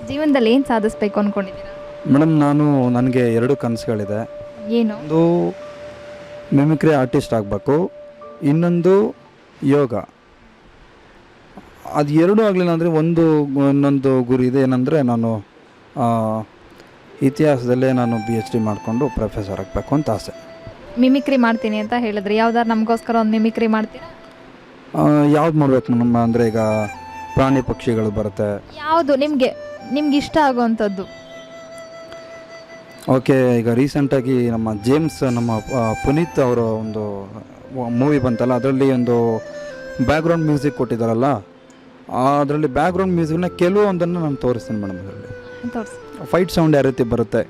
ಜೀವನದಲ್ಲಿ ಏನು ಸಾಧಿಸ್ಬೇಕು ಅಂದ್ಕೊಂಡಿದ್ದೀರಾ? ಮೇಡಮ್ ನನಗೆ 2 ಕನಸುಗಳಿದೆ. ಏನು? ಒಂದು ಮಿಮಿಕ್ರಿ ಆರ್ಟಿಸ್ಟ್ ಆಗಬೇಕು, ಇನ್ನೊಂದು ಯೋಗ. ಅದು ಎರಡೂ ಆಗಲಿಲ್ಲ ಅಂದರೆ ಇನ್ನೊಂದು ಗುರಿ ಇದೆ, ಏನಂದರೆ ನಾನು ಇತಿಹಾಸದಲ್ಲೇ ನಾನು PhD ಮಾಡಿಕೊಂಡು ಪ್ರೊಫೆಸರ್ ಆಗಬೇಕು ಅಂತ ಆಸೆ. ಮಿಮಿಕ್ರಿ ಮಾಡ್ತೀನಿ ಅಂತ ಹೇಳಿದ್ರಿ, ಯಾವ್ದಾರು ನಮಗೋಸ್ಕರ ಒಂದು ಮಿಮಿಕ್ರಿ ಮಾಡ್ತೀರಾ? ಯಾವ್ದು ಮಾಡಬೇಕು ನಮ್ಮ ಅಂದರೆ ಈಗ ಪ್ರಾಣಿ ಪಕ್ಷಿಗಳು ಬರುತ್ತೆ. ಯಾವುದು ನಿಮಗೆ ಇಷ್ಟ ಆಗುವಂಥದ್ದು? ಓಕೆ, ಈಗ ರೀಸೆಂಟಾಗಿ ನಮ್ಮ ಜೇಮ್ಸ್, ನಮ್ಮ ಪುನೀತ್ ಅವರ ಒಂದು ಮೂವಿ ಬಂತಲ್ಲ, ಅದರಲ್ಲಿ ಒಂದು ಬ್ಯಾಕ್ಗ್ರೌಂಡ್ ಮ್ಯೂಸಿಕ್ ಕೊಟ್ಟಿದ್ದಾರಲ್ಲ, ಅದರಲ್ಲಿ ಬ್ಯಾಕ್ಗ್ರೌಂಡ್ ಮ್ಯೂಸಿಕ್ನ ಕೆಲವೊಂದನ್ನು ನಾನು ತೋರಿಸ್ತೀನಿ ಮೇಡಮ್. ಅದರಲ್ಲಿ ತೋರಿಸಿ. ಫೈಟ್ ಸೌಂಡ್ ಯಾವ ರೀತಿ ಬರುತ್ತೆ.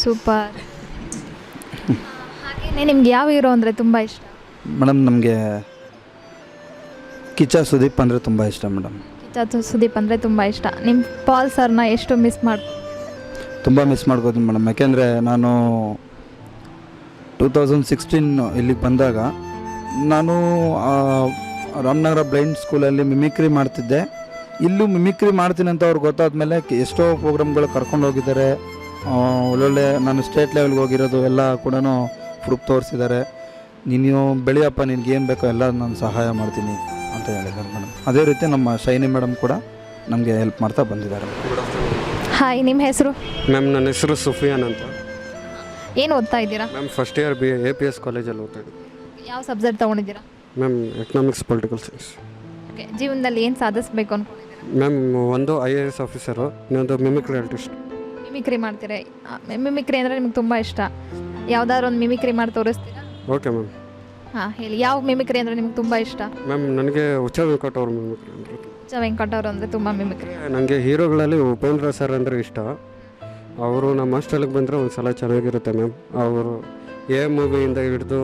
ಸೂಪರ್. ಹಾಗೇನೆ ನಿಮ್ಗೆ ಯಾವ ಹೀರೋ ಅಂದರೆ ತುಂಬ ಇಷ್ಟ? ಮೇಡಮ್ ನಮಗೆ ಕಿಚ್ಚ ಸುದೀಪ್ ಅಂದರೆ ತುಂಬ ಇಷ್ಟ ಮೇಡಮ್. ಕಿಚ್ಚ ಸುದೀಪ್ ಅಂದರೆ ತುಂಬ ಇಷ್ಟ. ನಿಮ್ಮ ಪಾಲ್ ಸರ್ನ ಎಷ್ಟು ಮಿಸ್ ತುಂಬ ಮಿಸ್ ಮಾಡ್ಕೋತೀನಿ ಮೇಡಮ್. ಯಾಕೆಂದರೆ ನಾನು 2016 ಇಲ್ಲಿಗೆ ಬಂದಾಗ ನಾನು ರಾಮನಗರ ಬ್ಲೈಂಡ್ ಸ್ಕೂಲಲ್ಲಿ ಮಿಮಿಕ್ರಿ ಮಾಡ್ತಿದ್ದೆ. ಇಲ್ಲೂ ಮಿಮಿಕ್ರಿ ಮಾಡ್ತೀನಿ ಅಂತ ಅವ್ರಿಗೆ ಗೊತ್ತಾದ್ಮೇಲೆ ಎಷ್ಟೋ ಪ್ರೋಗ್ರಾಮ್ಗಳು ಕರ್ಕೊಂಡು ಹೋಗಿದ್ದಾರೆ. ಒಳ್ಳೊಳ್ಳೆ ನಾನು ಸ್ಟೇಟ್ ಲೆವೆಲ್ಗೆ ಹೋಗಿರೋದು ಎಲ್ಲ ಕೂಡ ಪ್ರೂಫ್ ತೋರಿಸಿದ್ದಾರೆ. ನೀನು ಬೆಳೆಯಪ್ಪ, ನಿನ್ಗೇನು ಬೇಕೋ ಎಲ್ಲ ನಾನು ಸಹಾಯ ಮಾಡ್ತೀನಿ ಅಂತ ಹೇಳಿದ್ದಾರೆ ಮೇಡಮ್. ಅದೇ ರೀತಿ ನಮ್ಮ ಶೈನಿ ಮೇಡಮ್ ಕೂಡ ನಮಗೆ ಹೆಲ್ಪ್ ಮಾಡ್ತಾ ಬಂದಿದ್ದಾರೆ. ಹಾಯ್, ನಿಮ್ಮ ಹೆಸರು? ಮ್ಯಾಮ್ ನನ್ನ ಹೆಸರು ಸುಫಿಯಾನ್ ಅಂತ. ಏನು ಓದ್ತಾ ಇದ್ದೀರಾ? ಮ್ಯಾಮ್ ಫಸ್ಟ್ ಇಯರ್ APS ಕಾಲೇಜಲ್ಲಿ ಓದ್ತಾ ಇದ್ದೀನಿ. ಯಾವ ಸಬ್ಜೆಕ್ಟ್ ತೊಗೊಂಡಿದ್ದೀರಾ? Ma'am economics political science. Okay, ಜೀವನದಲ್ಲಿ ಏನು ಸಾಧಿಸಬೇಕು ಅನ್ಕೊಂಡಿದ್ದೀರಾ? ಮ್ಯಾಮ್ ಒಂದು IAS ಆಫೀಸರು, ಇನ್ನೊಂದು ಮಿಮಿಕ್ರಿ ಆರ್ಟಿಸ್ಟ್. ಮಿಮಿಕ್ರಿ ಮಾಡ್ತೀರಾ? ಮಿಮಿಕ್ರಿ ಅಂದರೆ ನಿಮ್ಗೆ ತುಂಬ ಇಷ್ಟ. ಯಾವ್ದಾದ್ರು ಒಂದು ಮಿಮಿಕ್ರಿ ಮಾಡಿ ತೋರಿಸ್ತೀರಾ? Okay ma'am. ಹಾಂ ಹೇಳಿ, ಯಾವ ಮಿಮಿಕ್ರಿ ಅಂದರೆ ನಿಮ್ಗೆ ತುಂಬ ಇಷ್ಟ? ಮ್ಯಾಮ್ ನನಗೆ ಹುಚ್ಚ ವೆಂಕಟ್ ಅವ್ರ ಮಿಮಿಕ್ರಿ ಅಂದರೆ, ಹುಚ್ಚ ವೆಂಕಟ್ ಅವರು ಅಂದರೆ ತುಂಬ ಮಿಮಿಕ್ರಿ. ನನಗೆ ಹೀರೋಗಳಲ್ಲಿ ಉಪೇಂದ್ರ ಸರ್ ಅಂದರೆ ಇಷ್ಟ. ಅವರು ನಮ್ಮ ಹಾಸ್ಟೆಲ್ಗೆ ಬಂದರೆ ಒಂದು ಸಲ ಚೆನ್ನಾಗಿರುತ್ತೆ ಮ್ಯಾಮ್. ಅವರು ಮೂವಿಯಿಂದ ಹಿಡಿದು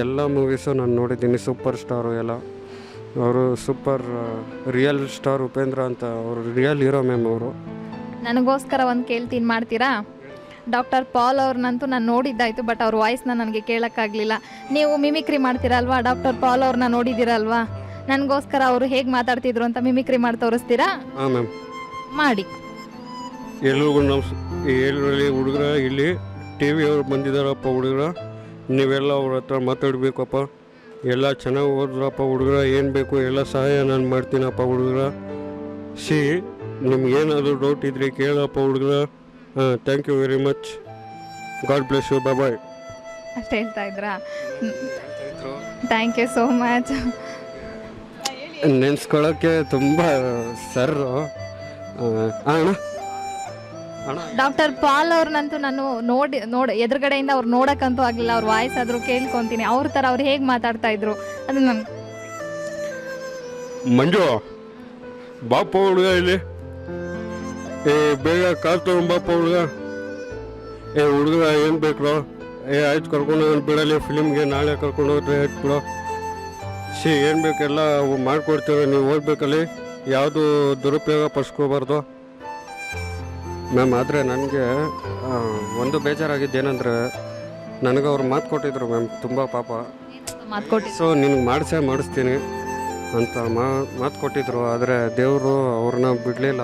ಎಲ್ಲ ಮೂವೀಸು ನಾನು ನೋಡಿದ್ದೀನಿ. ಸೂಪರ್ ಸ್ಟಾರು ಎಲ್ಲ. ಅವರು ಸೂಪರ್ ರಿಯಲ್ ಸ್ಟಾರ್ ಉಪೇಂದ್ರ ಅಂತ, ಅವರು ರಿಯಲ್ ಹೀರೋ ಮ್ಯಾಮ್. ಅವರು ನನಗೋಸ್ಕರ ಒಂದು ಕೇಳ್ತೀನಿ, ಮಾಡ್ತೀರಾ? ಡಾಕ್ಟರ್ ಪಾಲ್ ಅವ್ರನ್ನಂತೂ ನಾನು ನೋಡಿದ್ದಾಯಿತು, ಬಟ್ ಅವ್ರ ವಾಯ್ಸ್ನ ನನಗೆ ಕೇಳೋಕ್ಕಾಗಲಿಲ್ಲ. ನೀವು ಮಿಮಿಕ್ರಿ ಮಾಡ್ತೀರಲ್ವಾ? ಡಾಕ್ಟರ್ ಪಾಲ್ ಅವ್ರನ್ನ ನೋಡಿದ್ದೀರಲ್ವಾ? ನನಗೋಸ್ಕರ ಅವರು ಹೇಗೆ ಮಾತಾಡ್ತಿದ್ರು ಅಂತ ಮಿಮಿಕ್ರಿ ಮಾಡಿ ತೋರಿಸ್ತೀರಾ? ಹಾಂ ಮ್ಯಾಮ್, ಮಾಡಿ. ಎಲ್ರಿಗೂ ಎಲ್ಲರಲ್ಲಿ ಹುಡುಗರ ಇಲ್ಲಿ TV ಅವ್ರು ಬಂದಿದ್ದಾರಪ್ಪ. ಹುಡುಗರ ನೀವೆಲ್ಲ ಅವ್ರ ಹತ್ರ ಮಾತಾಡಬೇಕಪ್ಪ. ಎಲ್ಲ ಚೆನ್ನಾಗಿ ಓದ್ರಪ್ಪ ಹುಡುಗರ. ಏನು ಬೇಕು ಎಲ್ಲ ಸಹಾಯ ನಾನು ಮಾಡ್ತೀನಪ್ಪ ಹುಡುಗರ. ನಿಮ್ಗೇನಾದರೂ ಡೌಟ್ ಇದ್ದರೆ ಕೇಳಪ್ಪ ಹುಡುಗರ. Thank you very much. God bless you. Bye. ಅಷ್ಟು ಹೇಳ್ತಾ ಇದ್ರಾ? Thank you so much. ನೆನೆಸ್ಕೊಳ್ಳೋಕ್ಕೆ ತುಂಬ ಸರ್ರು. ಅಣ್ಣ ಡಾಕ್ಟರ್ ಪಾಲ್ ಅವ್ರನ್ನಂತೂ ನಾನು ಎದುರುಗಡೆಯಿಂದ ಅವ್ರು ನೋಡೋಕ್ಕಂತೂ ಆಗಲಿಲ್ಲ. ಅವ್ರ ವಾಯ್ಸ್ ಆದರೂ ಕೇಳ್ಕೊತೀನಿ. ಅವ್ರ ಥರ ಅವ್ರು ಹೇಗೆ ಮಾತಾಡ್ತಾ ಇದ್ರು ಅದು ನಂಗೆ. ಮಂಜು ಬಾಪ ಹುಡುಗ ಇಲ್ಲಿ. ಬೇಗ ಕಾರ್ ತೊಗೊಂಬಾಪ ಹುಡುಗ. ಹುಡುಗ ಏನು ಬೇಕು? ಆಯ್ತು ಕರ್ಕೊಂಡು ಬಿಡಲಿ ಫಿಲಿಮ್ಗೆ. ನಾಳೆ ಕರ್ಕೊಂಡು ಹೋದ್ರೆ ಆಯ್ತು ಬಿಡೋ. ಏನು ಬೇಕೆಲ್ಲ ಮಾಡಿಕೊಡ್ತೀವಿ. ನೀವು ಓದ್ಬೇಕಲ್ಲಿ, ಯಾವುದು ದುರುಪಯೋಗ ಪಡಿಸ್ಕೋಬಾರ್ದು ಮ್ಯಾಮ್. ಆದರೆ ನನಗೆ ಒಂದು ಬೇಜಾರಾಗಿದ್ದೇನೆಂದರೆ, ನನಗೆ ಅವ್ರು ಮಾತು ಕೊಟ್ಟಿದ್ರು ಮ್ಯಾಮ್, ತುಂಬ ಪಾಪ. ಸೊ ನಿನಗೆ ಮಾಡಿಸ್ತೀನಿ ಅಂತ ಮಾತು ಕೊಟ್ಟಿದ್ರು. ಆದರೆ ದೇವರು ಅವ್ರನ್ನ ಬಿಡಲಿಲ್ಲ.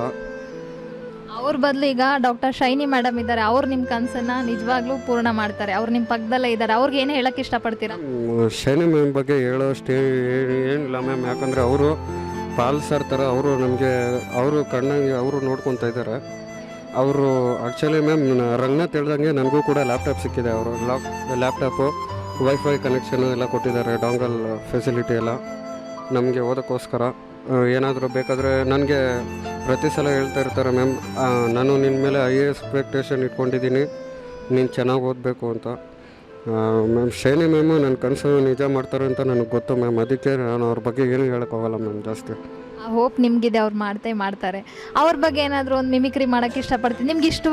ಅವ್ರ ಬದಲು ಈಗ ಡಾಕ್ಟರ್ ಶೈನಿ ಮೇಡಮ್ ಇದ್ದಾರೆ. ಅವ್ರು ನಿಮ್ಮ ಕನಸನ್ನು ನಿಜವಾಗ್ಲೂ ಪೂರ್ಣ ಮಾಡ್ತಾರೆ. ಅವ್ರು ನಿಮ್ಮ ಪಕ್ಕದಲ್ಲೇ ಇದ್ದಾರೆ. ಅವ್ರಿಗೆ ಏನು ಹೇಳೋಕ್ಕೆ ಇಷ್ಟಪಡ್ತೀರಾ? ಶೈನಿ ಮ್ಯಾಮ್ ಬಗ್ಗೆ ಹೇಳೋಷ್ಟು ಏನಿಲ್ಲ ಮ್ಯಾಮ್. ಯಾಕಂದರೆ ಅವರು ಪಾಲ್ ಸರ್ ಥರ ಅವರು ನಮಗೆ ಅವರು ಕಣ್ಣಂಗೆ ಅವರು ನೋಡ್ಕೊತಾ ಇದ್ದಾರೆ. ಅವರು ಆ್ಯಕ್ಚುಲಿ ಮ್ಯಾಮ್ ರಂಗನಾಥ್ ಹೇಳ್ದಂಗೆ ನನಗೂ ಕೂಡ ಲ್ಯಾಪ್ಟಾಪ್ ಸಿಕ್ಕಿದೆ. ಅವರು ಲ್ಯಾಪ್ಟಾಪು ವೈಫೈ ಕನೆಕ್ಷನು ಎಲ್ಲ ಕೊಟ್ಟಿದ್ದಾರೆ. ಡಾಂಗಲ್ ಫೆಸಿಲಿಟಿ ಎಲ್ಲ ನಮಗೆ ಓದೋಕ್ಕೋಸ್ಕರ. ಏನಾದರೂ ಬೇಕಾದರೆ ನನಗೆ ಪ್ರತಿ ಸಲ ಹೇಳ್ತಾ ಇರ್ತಾರೆ ಮ್ಯಾಮ್, ನಾನು ನಿನ್ನ ಮೇಲೆ ಎಕ್ಸ್ಪೆಕ್ಟೇಷನ್ ಇಟ್ಕೊಂಡಿದ್ದೀನಿ, ನೀನು ಚೆನ್ನಾಗಿ ಓದಬೇಕು ಅಂತ. ಮ್ಯಾಮ್ ಶೈನಿ ಮ್ಯಾಮು ನನ್ನ ಕನಸು ನಿಜ ಮಾಡ್ತಾರೆ ಅಂತ ನನಗೆ ಗೊತ್ತು ಮ್ಯಾಮ್. ಅದಕ್ಕೆ ನಾನು ಅವ್ರ ಬಗ್ಗೆ ಏನು ಹೇಳೋಕ್ಕಾಗಲ್ಲ ಮ್ಯಾಮ್ ಜಾಸ್ತಿ. ಹೋಪ್ ನಿಮಗಿದೆ, ಅವ್ರು ಮಾಡ್ತಾರೆ. ಅವ್ರ ಬಗ್ಗೆ ಏನಾದರೂ ಒಂದು ಮಿಮಿಕ್ರಿ ಮಾಡೋಕ್ಕೆ ಇಷ್ಟಪಡ್ತೀನಿ. ನಿಮ್ಗೆ ಇಷ್ಟ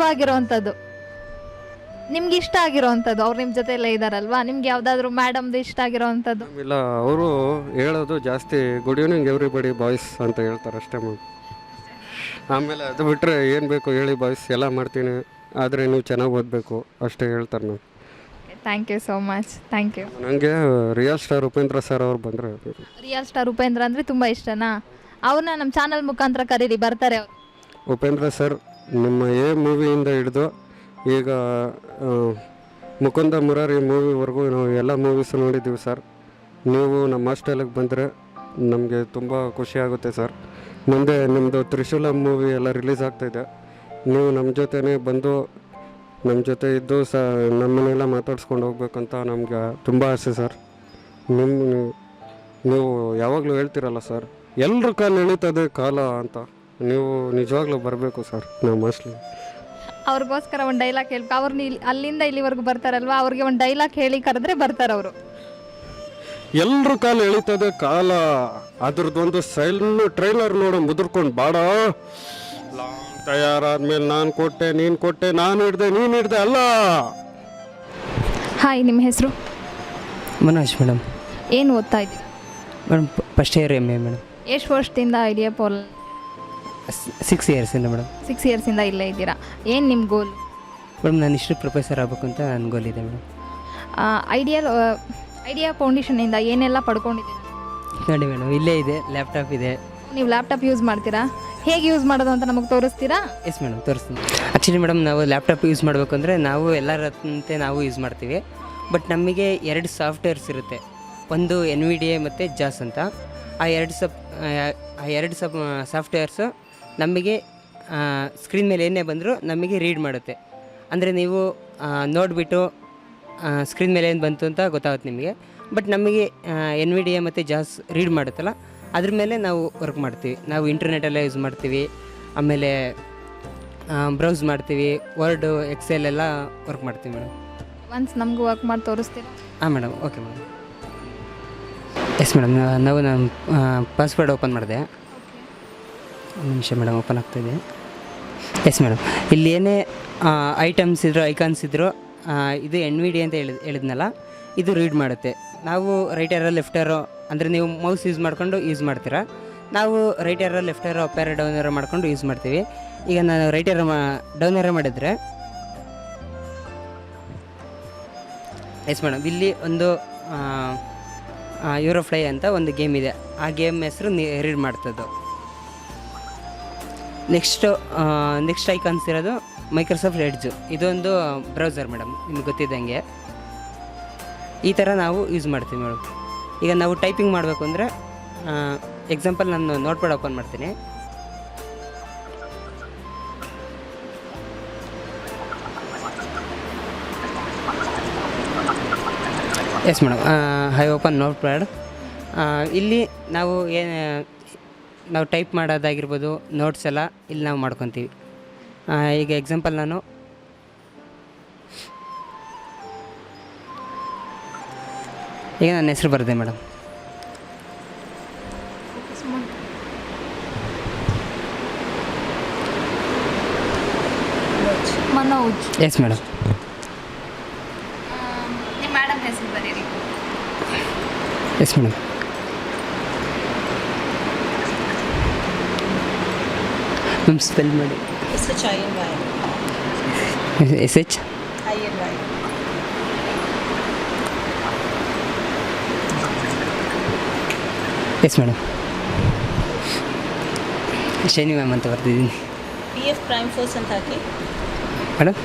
ಆಗಿರೋವಂಥದ್ದು ಅವ್ರು ನಿಮ್ಮ ಜೊತೆ ಎಲ್ಲ ಇದ್ದಾರಲ್ವಾ? ನಿಮ್ಗೆ ಯಾವುದಾದ್ರೂ ಮೇಡಮ್ದು ಇಷ್ಟ ಆಗಿರೋವಂಥದ್ದು? ಇಲ್ಲ, ಅವರು ಹೇಳೋದು ಜಾಸ್ತಿ ಗುಡ್ ಈವ್ನಿಂಗ್ ಎವ್ರಿಬಡಿ ಬಾಯ್ಸ್ ಅಂತ ಹೇಳ್ತಾರೆ ಅಷ್ಟೇ ಮ್ಯಾಮ್. ಆಮೇಲೆ ಅದು ಬಿಟ್ಟರೆ ಏನು ಬೇಕು ಹೇಳಿ ಬಾಯ್ಸ್ ಎಲ್ಲ ಮಾಡ್ತೀನಿ, ಆದರೆ ನೀವು ಚೆನ್ನಾಗಿ ಓದಬೇಕು ಅಷ್ಟೇ ಹೇಳ್ತಾರೆ ನಾನು. Thank you so much, thank you. ನನಗೆ ರಿಯಲ್ ಸ್ಟಾರ್ ಉಪೇಂದ್ರ ಸರ್ ಅವ್ರು ಬಂದರೆ ರಿಯಲ್ ಸ್ಟಾರ್ ಉಪೇಂದ್ರ ಅಂದರೆ ತುಂಬ ಇಷ್ಟನಾ? ಅವ್ರನ್ನ ನಮ್ಮ ಚಾನಲ್ ಮುಖಾಂತರ ಕರೀರಿ, ಬರ್ತಾರೆ ಅವರು. ಉಪೇಂದ್ರ ಸರ್ ನಿಮ್ಮ ಮೂವಿಯಿಂದ ಹಿಡಿದು ಈಗ ಮುಕುಂದ ಮುರಾರಿ ಮೂವಿವರೆಗೂ ನಾವು ಎಲ್ಲ ಮೂವೀಸು ನೋಡಿದ್ದೀವಿ ಸರ್. ನೀವು ನಮ್ಮ ಹಾಸ್ಟೆಲಿಗೆ ಬಂದರೆ ನಮಗೆ ತುಂಬ ಖುಷಿ ಆಗುತ್ತೆ ಸರ್. ಮುಂದೆ ನಿಮ್ಮದು ತ್ರಿಶೂಲ ಮೂವಿ ಎಲ್ಲ ರಿಲೀಸ್ ಆಗ್ತಾಯಿದೆ, ನೀವು ನಮ್ಮ ಜೊತೆನೇ ಬಂದು ನಮ್ಮ ಜೊತೆ ಇದ್ದು ನಮ್ಮನ್ನೆಲ್ಲ ಮಾತಾಡ್ಸ್ಕೊಂಡು ಹೋಗ್ಬೇಕಂತ ನಮ್ಗೆ ತುಂಬ ಆಸೆ ಸರ್. ನೀವು ಯಾವಾಗಲೂ ಹೇಳ್ತೀರಲ್ಲ ಸರ್, ಎಲ್ಲರ ಕಾಲ ಎಳೀತದೆ ಕಾಲ ಅಂತ, ನೀವು ನಿಜವಾಗ್ಲೂ ಬರಬೇಕು ಸರ್ ನಮ್ಮ ಹಾಸ್ಟೆಲ್. ಅವ್ರಿಗೋಸ್ಕರ ಒಂದು ಡೈಲಾಗ್ ಹೇಳ್ಬೇಕು. ಅವ್ರನ್ನ ಅಲ್ಲಿಂದ ಇಲ್ಲಿವರೆಗೂ ಬರ್ತಾರಲ್ವ, ಅವ್ರಿಗೆ ಒಂದು ಡೈಲಾಗ್ ಹೇಳಿ ಕರೆದ್ರೆ ಬರ್ತಾರೆ ಅವರು. ಎಲ್ಲರ ಕಾಲ ಎಳೀತದೆ ಕಾಲ, ಅದ್ರದ್ದೊಂದು ಟ್ರೈಲರ್ ನೋಡೋ ಮುದುರ್ಕೊಂಡು ಬಾಡ, ತಯಾರಾದ್ಮೇಲೆ ನಾನು ಕೊಟ್ಟೆ ನೀನು ಕೊಟ್ಟೆ, ನಾನು ಹಿಡ್ದೆ ನೀನು ಹಿಡ್ದೆ ಅಲ್ಲ. ಹಾಯ್, ನಿಮ್ಮ ಹೆಸರು? ಮನೋಜ್ ಮೇಡಮ್. ಏನು ಓದ್ತಾ ಇದ್ದೀವಿ madam? First year MA madam. ಎಷ್ಟು ವರ್ಷದಿಂದ ಐಡಿಯಾ ಪೋಲ್? 6 ಇಯರ್ಸಿಂದ ಮೇಡಮ್. 6 ಇಯರ್ಸಿಂದ ಇಲ್ಲೇ ಇದ್ದೀರಾ. ಏನು ನಿಮ್ಮ ಗೋಲ್? ಮೇಡಮ್ ನಾನು ಇಷ್ಟು ಪ್ರೊಫೆಸರ್ ಆಗಬೇಕು ಅಂತ ನನ್ನ ಗೋಲ್ ಇದೆ ಮೇಡಮ್. ಐಡಿಯಾ ಫೌಂಡೇಶನಿಂದ ಏನೆಲ್ಲ ಪಡ್ಕೊಂಡಿದ್ದೀರಾ? ನೋಡಿ ಮೇಡಮ್, ಇಲ್ಲೇ ಇದೆ, ಲ್ಯಾಪ್ಟಾಪ್ ಇದೆ. ನೀವು ಲ್ಯಾಪ್ಟಾಪ್ ಯೂಸ್ ಮಾಡ್ತೀರಾ? ಹೇಗೆ ಯೂಸ್ ಮಾಡೋದು ಅಂತ ನಮಗೆ ತೋರಿಸ್ತೀರಾ? ಎಸ್ ಮೇಡಮ್, ತೋರಿಸ್ತೀನಿ. ಆ್ಯಕ್ಚುಲಿ ಮೇಡಮ್, ನಾವು ಲ್ಯಾಪ್ಟಾಪ್ ಯೂಸ್ ಮಾಡಬೇಕು ಅಂದರೆ ನಾವು ಎಲ್ಲರಂತೆ ನಾವು ಯೂಸ್ ಮಾಡ್ತೀವಿ. ಬಟ್ ನಮಗೆ 2 ಸಾಫ್ಟ್ವೇರ್ಸ್ ಇರುತ್ತೆ, ಒಂದು NVDA ಮತ್ತು ಜಾಸ್ ಅಂತ. ಆ ಎರಡು ಸಾಫ್ಟ್ವೇರ್ಸು ನಮಗೆ ಸ್ಕ್ರೀನ್ ಮೇಲೆ ಏನೇ ಬಂದರೂ ನಮಗೆ ರೀಡ್ ಮಾಡುತ್ತೆ. ಅಂದರೆ ನೀವು ನೋಡಿಬಿಟ್ಟು ಸ್ಕ್ರೀನ್ ಮೇಲೆ ಏನು ಬಂತು ಅಂತ ಗೊತ್ತಾಗುತ್ತೆ ನಿಮಗೆ. ಬಟ್ ನಮಗೆ NVDA ಮತ್ತು ಜಾಸ್ ರೀಡ್ ಮಾಡುತ್ತಲ್ಲ, ಅದ್ರ ಮೇಲೆ ನಾವು ವರ್ಕ್ ಮಾಡ್ತೀವಿ. ನಾವು ಇಂಟರ್ನೆಟೆಲ್ಲ ಯೂಸ್ ಮಾಡ್ತೀವಿ, ಆಮೇಲೆ ಬ್ರೌಸ್ ಮಾಡ್ತೀವಿ, ವರ್ಡ್ ಎಕ್ಸೆಲ್ ಎಲ್ಲ ವರ್ಕ್ ಮಾಡ್ತೀವಿ ಮೇಡಮ್. ಒನ್ಸ್ ನಮಗೂ ವರ್ಕ್ ಮಾಡಿ ತೋರಿಸ್ತೀರಾ? ಹಾಂ madam, okay madam. Yes madam, ನಾನು ಪಾಸ್ವರ್ಡ್ ಓಪನ್ ಮಾಡಿದೆ. ಒಂದು ನಿಮಿಷ ಮೇಡಮ್, ಓಪನ್ ಆಗ್ತಾಯಿದೆ. ಎಸ್ ಮೇಡಮ್, ಇಲ್ಲಿ ಏನೇ ಐಟಮ್ಸ್ ಇದ್ರು, ಐಕಾನ್ಸ್ ಇದ್ದರು, ಇದು NVDA ಅಂತ ಹೇಳಿದ್ನಲ್ಲ, ಇದು ರೀಡ್ ಮಾಡುತ್ತೆ. ನಾವು ರೈಟ್ ಏರೋ ಲೆಫ್ಟ್ ಏರೋ ಅಂದರೆ ನೀವು ಮೌಸ್ ಯೂಸ್ ಮಾಡ್ಕೊಂಡು ಯೂಸ್ ಮಾಡ್ತೀರಾ, ನಾವು right arrow left arrow up arrow down arrow ಮಾಡ್ಕೊಂಡು ಯೂಸ್ ಮಾಡ್ತೀವಿ. ಈಗ ನಾನು ರೈಟ್ ಏರೋ ಡೌನ್ ಏರೋ ಮಾಡಿದರೆ, ಎಸ್ ಮೇಡಮ್, ಇಲ್ಲಿ ಒಂದು ಯೂರೋಫ್ಲೈ ಅಂತ ಒಂದು ಗೇಮ್ ಇದೆ, ಆ ಗೇಮ್ ಹೆಸರು ರೀಡ್ ಮಾಡ್ತದ್ದು. ನೆಕ್ಸ್ಟ್ ಐಕಾನ್ಸ್ ಇರೋದು ಮೈಕ್ರೋಸಾಫ್ಟ್ ಎಡ್ಜು, ಇದೊಂದು ಬ್ರೌಸರ್ ಮೇಡಮ್, ನಿಮ್ಗೆ ಗೊತ್ತಿದ್ದಂಗೆ. ಈ ಥರ ನಾವು ಯೂಸ್ ಮಾಡ್ತೀವಿ ಮೇಡಮ್. ಈಗ ನಾವು ಟೈಪಿಂಗ್ ಮಾಡಬೇಕು ಅಂದರೆ ಎಕ್ಸಾಂಪಲ್ ನಾನು ನೋಟ್ಪ್ಯಾಡ್ ಓಪನ್ ಮಾಡ್ತೀನಿ. Yes madam, I open notepad. ಇಲ್ಲಿ ನಾವು ಟೈಪ್ ಮಾಡೋದಾಗಿರ್ಬೋದು, ನೋಟ್ಸ್ ಎಲ್ಲ ಇಲ್ಲಿ ನಾವು ಮಾಡ್ಕೊತೀವಿ. ಈಗ ಎಕ್ಸಾಂಪಲ್ ಈಗ ನನ್ನ ಹೆಸರು ಬರುತ್ತೆ ಮೇಡಮ್. ಮನೋಜ್. Yes madam. ನಿಮ್ಮ ಮೇಡಮ್ ಹೆಸರು ಬರೀರಿ. Yes madam. ಮ್ಯಾಮ್ ಸ್ಪೆಲ್ ಮಾಡಿ. SHINY. SHINY. Yes madam. Shiny ma'am ಅಂತ ಬರ್ತಿದ್ದೀನಿ. PF ಪ್ರೈಮ್ ಫೋರ್ಸ್ ಅಂತ ಹಾಕಿ madam.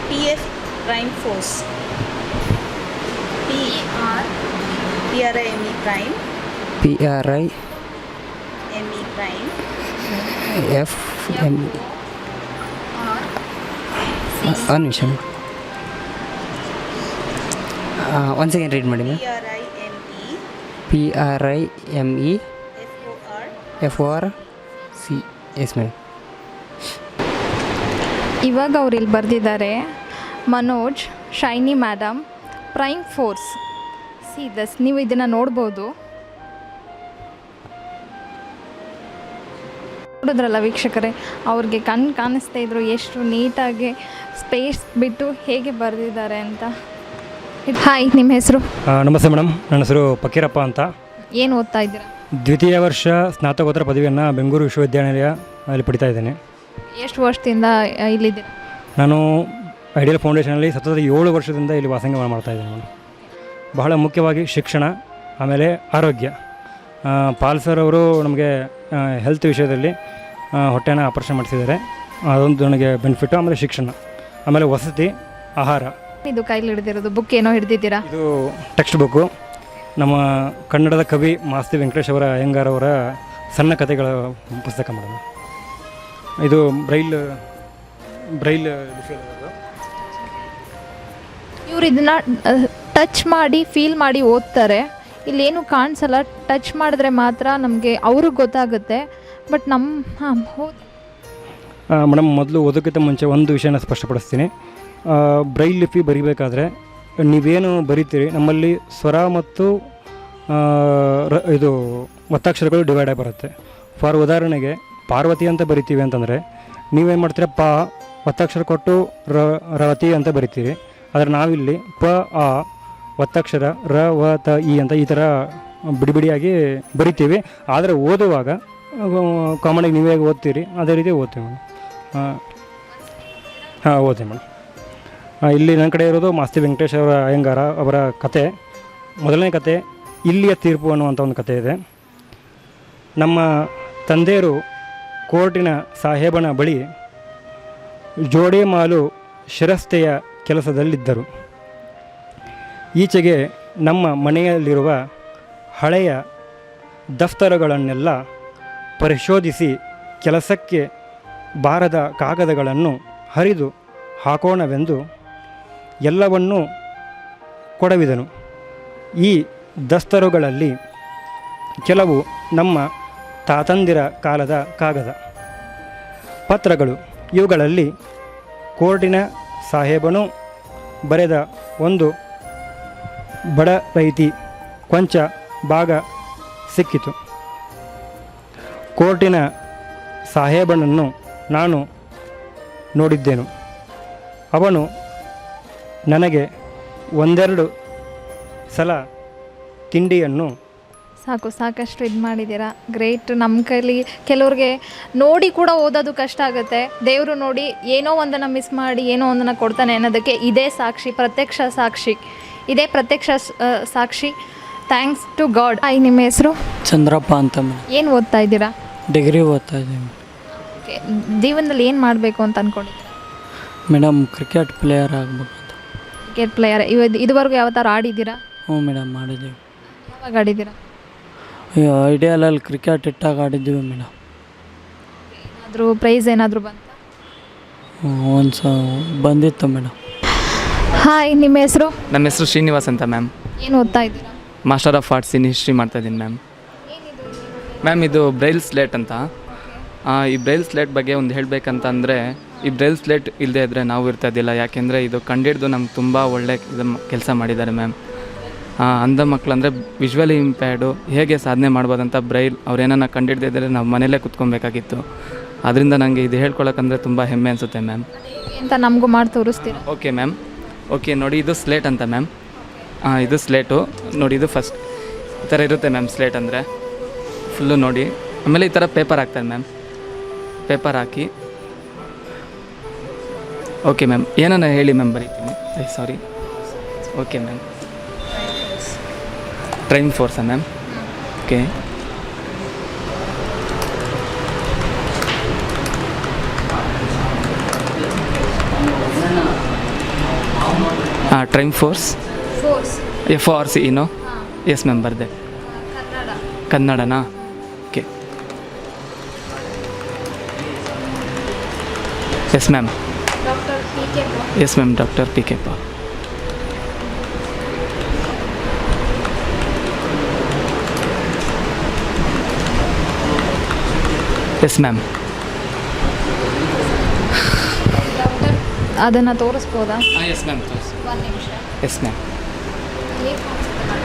PF prime force, PRIME prime, PRIME prime, FME. ಒಂದು ನಿಮಿಷ, ಒಂದು ಸೆಕೆಂಡ್ ರೀಡ್ ಮಾಡಿ ma'am. PRIME FORC. Yes madam. ಇವಾಗ ಅವ್ರು ಇಲ್ಲಿ ಬರೆದಿದ್ದಾರೆ, Manoj, Shiny madam, prime force. ನೀವು ಇದನ್ನು ನೋಡ್ಬೋದು. ನೋಡಿದ್ರಲ್ಲ ವೀಕ್ಷಕರೇ, ಅವ್ರಿಗೆ ಕಾಣಿಸ್ತಾ ಇದ್ರು ಎಷ್ಟು ನೀಟಾಗಿ ಸ್ಪೇಸ್ ಬಿಟ್ಟು ಹೇಗೆ ಬರೆದಿದ್ದಾರೆ ಅಂತ. ಹಾಯ್, ನಿಮ್ಮ ಹೆಸರು? ನಮಸ್ತೆ ಮೇಡಮ್, ನನ್ನ ಹೆಸರು ಫಕೀರಪ್ಪ ಅಂತ. ಏನು ಓದ್ತಾ ಇದ್ದೀರಾ? ದ್ವಿತೀಯ ವರ್ಷ ಸ್ನಾತಕೋತ್ತರ ಪದವಿಯನ್ನು ಬೆಂಗಳೂರು ವಿಶ್ವವಿದ್ಯಾನಿಲಯ ಅಲ್ಲಿ ಪಡಿತಾ ಇದ್ದೇನೆ. ಎಷ್ಟು ವರ್ಷದಿಂದ ಇಲ್ಲಿದ್ದೀರಾ? ನಾನು ಐಡಿಯಲ್ ಫೌಂಡೇಶನಲ್ಲಿ ಸತತ 7 ವರ್ಷದಿಂದ ಇಲ್ಲಿ ವಾಸಂಗ ಮಾಡ್ತಾಯಿದ್ದೇನೆ ನಾನು. ಬಹಳ ಮುಖ್ಯವಾಗಿ ಶಿಕ್ಷಣ, ಆಮೇಲೆ ಆರೋಗ್ಯ. ಪಾಲ್ ಸರ್ ಅವರು ನಮಗೆ ಹೆಲ್ತ್ ವಿಷಯದಲ್ಲಿ ಹೊಟ್ಟೆನ ಆಪರೇಷನ್ ಮಾಡಿಸಿದ್ದಾರೆ, ಅದೊಂದು ನನಗೆ ಬೆನಿಫಿಟ್ಟು. ಆಮೇಲೆ ಶಿಕ್ಷಣ, ಆಮೇಲೆ ವಸತಿ, ಆಹಾರ. ಇದು ಕೈಲಿ ಹಿಡಿದಿರೋದು ಬುಕ್ ಏನೋ ಹಿಡಿದಿದ್ದೀರಾ? ಇದು ಟೆಕ್ಸ್ಟ್ ಬುಕ್ಕು, ನಮ್ಮ ಕನ್ನಡದ ಕವಿ ಮಾಸ್ತಿ ವೆಂಕಟೇಶ್ ಅವರ ಅಯ್ಯಂಗಾರ್ ಅವರ ಸಣ್ಣ ಕಥೆಗಳ ಪುಸ್ತಕ ಮೇಡಮ್. ಇದು ಬ್ರೈಲ್ ವಿಷಯದ. ಇವ್ರು ಇದನ್ನ ಟಚ್ ಮಾಡಿ ಫೀಲ್ ಮಾಡಿ ಓದ್ತಾರೆ. ಇಲ್ಲೇನು ಕಾಣಿಸಲ್ಲ, ಟಚ್ ಮಾಡಿದ್ರೆ ಮಾತ್ರ ನಮಗೆ ಅವ್ರಿಗೆ ಗೊತ್ತಾಗುತ್ತೆ. ಬಟ್ ಮೇಡಮ್, ಮೊದಲು ಓದೋಕ್ಕಿಂತ ಮುಂಚೆ ಒಂದು ವಿಷಯನ ಸ್ಪಷ್ಟಪಡಿಸ್ತೀನಿ. ಬ್ರೈಲ್ ಲಿಪಿ ಬರಿಬೇಕಾದ್ರೆ ನೀವೇನು ಬರಿತೀರಿ, ನಮ್ಮಲ್ಲಿ ಸ್ವರ ಮತ್ತು ಇದು ಒತ್ತಕ್ಷರಗಳು ಡಿವೈಡ್ ಆಗಿ ಬರುತ್ತೆ. ಫಾರ್ ಉದಾಹರಣೆಗೆ ಪಾರ್ವತಿ ಅಂತ ಬರಿತೀವಿ ಅಂತಂದರೆ ನೀವೇನು ಮಾಡ್ತೀರ, ಪ ಒತ್ತಕ್ಷರ ಕೊಟ್ಟು ರವತಿ ಅಂತ ಬರಿತೀರಿ. ಆದರೆ ನಾವಿಲ್ಲಿ ಪ ಆ ಒತ್ತಕ್ಷರ ರ ವ ತ ಇ ಅಂತ ಈ ಥರ ಬಿಡಿಯಾಗಿ ಬರಿತೀವಿ. ಆದರೆ ಓದುವಾಗ ಕಾಮನಾಗಿ ನೀವೇ ಓದ್ತೀರಿ, ಅದೇ ರೀತಿ ಓದ್ತೀವಿ ಮೇಡಮ್. ಓದ್ತೀವಿ ಮೇಡಮ್. ಇಲ್ಲಿ ನನ್ನ ಕಡೆ ಇರೋದು ಮಾಸ್ತಿ ವೆಂಕಟೇಶ್ ಅವರ ಅಯ್ಯಂಗಾರ ಅವರ ಕತೆ. ಮೊದಲನೇ ಕತೆ ಇಲ್ಲಿಯ ತೀರ್ಪು ಅನ್ನುವಂಥ ಒಂದು ಕತೆ ಇದೆ. ನಮ್ಮ ತಂದೆಯರು ಕೋರ್ಟಿನ ಸಾಹೇಬನ ಬಳಿ ಜೋಡಿಮಾಲು ಶಿರಸ್ತೆಯ ಕೆಲಸದಲ್ಲಿದ್ದರು. ಈಚೆಗೆ ನಮ್ಮ ಮನೆಯಲ್ಲಿರುವ ಹಳೆಯ ದಫ್ತರುಗಳನ್ನೆಲ್ಲ ಪರಿಶೋಧಿಸಿ ಕೆಲಸಕ್ಕೆ ಬಾರದ ಕಾಗದಗಳನ್ನು ಹರಿದು ಹಾಕೋಣವೆಂದು ಎಲ್ಲವನ್ನೂ ಕೊಡವಿದನು. ಈ ದಸ್ತರುಗಳಲ್ಲಿ ಕೆಲವು ನಮ್ಮ ತಾತಂದಿರ ಕಾಲದ ಕಾಗದ ಪತ್ರಗಳು. ಇವುಗಳಲ್ಲಿ ಕೋರ್ಟಿನ ಸಾಹೇಬನು ಬರೆದ ಒಂದು ಬಡ ರೈತಿ ಕೊಂಚ ಭಾಗ ಸಿಕ್ಕಿತು. ಕೋರ್ಟಿನ ಸಾಹೇಬನನ್ನು ನಾನು ನೋಡಿದ್ದೆನು. ಅವನು ನನಗೆ ಒಂದೆರಡು ಸಲ ತಿಂಡಿಯನ್ನು ಸಾಕಷ್ಟು ಇದು ಮಾಡಿದ್ದೀರಾ. ಗ್ರೇಟ್. ನಮ್ಮ ಕೈಲಿ ಕೆಲವ್ರಿಗೆ ನೋಡಿ ಕೂಡ ಓದೋದು ಕಷ್ಟ ಆಗುತ್ತೆ. ದೇವರು ನೋಡಿ ಏನೋ ಒಂದನ್ನು ಮಿಸ್ ಮಾಡಿ ಏನೋ ಒಂದನ್ನು ಕೊಡ್ತಾನೆ ಅನ್ನೋದಕ್ಕೆ ಇದೇ ಸಾಕ್ಷಿ, ಪ್ರತ್ಯಕ್ಷ ಸಾಕ್ಷಿ. Thanks to god. ನಿಮ್ಮ ಹೆಸರು? ಚಂದ್ರಪ್ಪ ಅಂತ. ಏನು ಓದ್ತಾ ಇದ್ದೀರಾ? ಡಿಗ್ರಿ ಓದ್ತಾ ಇದ್ದೀನಿ. ಓಕೆ. ಜೀವನದಲ್ಲಿ ಏನು ಮಾಡಬೇಕು ಅಂತ ಅಂದ್ಕೊಂಡಿದ್ದೀರಾ? ಮೇಡಮ್, ಕ್ರಿಕೆಟ್ ಪ್ಲೇಯರ್ ಆಗಬೇಕು ಅಂತ. Cricket player. ಇದುವರೆಗೂ ಯಾವತ್ತಾರು ಆಡಿದ್ದೀರಾ? ಹ್ಞೂ ಮೇಡಮ್, ಮಾಡಿದ್ದೀವಿ. ಯಾವಾಗ ಆಡಿದ್ದೀರಾ? ಐಡಿಯಲಲ್ಲಿ ಕ್ರಿಕೆಟ್ ಇಟ್ಟಾಗ ಆಡಿದ್ದೀವಿ ಮೇಡಮ್. ಏನಾದರೂ ಪ್ರೈಸ್ ಏನಾದರೂ ಬಂತಾ? ಒಂದು ಬಂದಿತ್ತು ಮೇಡಮ್. ಹಾಯ್, ನಿಮ್ಮ ಹೆಸರು? ನಮ್ಮ ಹೆಸರು ಶ್ರೀನಿವಾಸ್ ಅಂತ ಮ್ಯಾಮ್. ಏನು ಓದ್ತಾ ಇದ್ದೀರಾ? Master of arts in history ಮಾಡ್ತಾಯಿದ್ದೀನಿ ಮ್ಯಾಮ್. ಮ್ಯಾಮ್, ಇದು ಬ್ರೈಲ್ ಸ್ಲೇಟ್ ಅಂತ. ಈ ಬ್ರೈಲ್ ಸ್ಲೇಟ್ ಬಗ್ಗೆ ಒಂದು ಹೇಳಬೇಕಂತ ಅಂದರೆ, ಈ ಬ್ರೈಲ್ ಸ್ಲೇಟ್ ಇಲ್ಲದೆ ಇದ್ದರೆ ನಾವು ಇರ್ತಾ ಇದ್ದಿಲ್ಲ. ಯಾಕೆಂದರೆ ಇದು ಕಂಡಿಡ್ದು ನಮ್ಗೆ ತುಂಬ ಒಳ್ಳೆ ಕೆಲಸ ಮಾಡಿದ್ದಾರೆ ಮ್ಯಾಮ್. ಅಂಧ ಮಕ್ಕಳು ಅಂದರೆ ವಿಜುವಲಿ ಇಂಪೇರ್ಡು ಹೇಗೆ ಸಾಧನೆ ಮಾಡ್ಬೋದಂತ ಬ್ರೈಲ್ ಅವ್ರೇನ ಕಂಡಿಡ್ದಿದ್ದರೆ ನಾವು ಮನೇಲೇ ಕುತ್ಕೊಬೇಕಾಗಿತ್ತು. ಅದರಿಂದ ನನಗೆ ಇದು ಹೇಳ್ಕೊಳಕ್ಕಂದರೆ ತುಂಬ ಹೆಮ್ಮೆ ಅನಿಸುತ್ತೆ ಮ್ಯಾಮ್. ಅಂತ ನಮಗೂ ಮಾಡಿ ತೋರಿಸ್ತೀರಾ? Okay ma'am. ಓಕೆ, ನೋಡಿ ಇದು ಸ್ಲೇಟ್ ಅಂತ ಮ್ಯಾಮ್. ಇದು ಸ್ಲೇಟು ನೋಡಿ. ಇದು ಫಸ್ಟ್ ಈ ಥರ ಇರುತ್ತೆ ಮ್ಯಾಮ್ ಸ್ಲೇಟ್ ಅಂದರೆ ಫುಲ್ಲು ನೋಡಿ. ಆಮೇಲೆ ಈ ಥರ ಪೇಪರ್ ಹಾಕ್ತಾರೆ ಮ್ಯಾಮ್. ಪೇಪರ್ ಹಾಕಿ ಓಕೆ ಮ್ಯಾಮ್, ಏನನ್ನ ಹೇಳಿ ಮ್ಯಾಮ್, ಬರೀತೀನಿ. ಸಾರಿ. Okay ma'am. ಡ್ರೈವಿಂಗ್ ಫೋರ್ಸಾ ma'am? Okay. Driving force FORC ಏನೋ? ಎಸ್ ಮ್ಯಾಮ್, ಬರ್ದೆ. ಕನ್ನಡನಾ? Okay. Yes ma'am. Yes ma'am, doctor PK. Yes ma'am. ಅದನ್ನು ತೋರಿಸ್ಬೋದಾ? ಎಸ್ ಮ್ಯಾಮ್, ತೋರಿಸಿ. ಒಂದು ನಿಮಿಷ. Yes ma'am.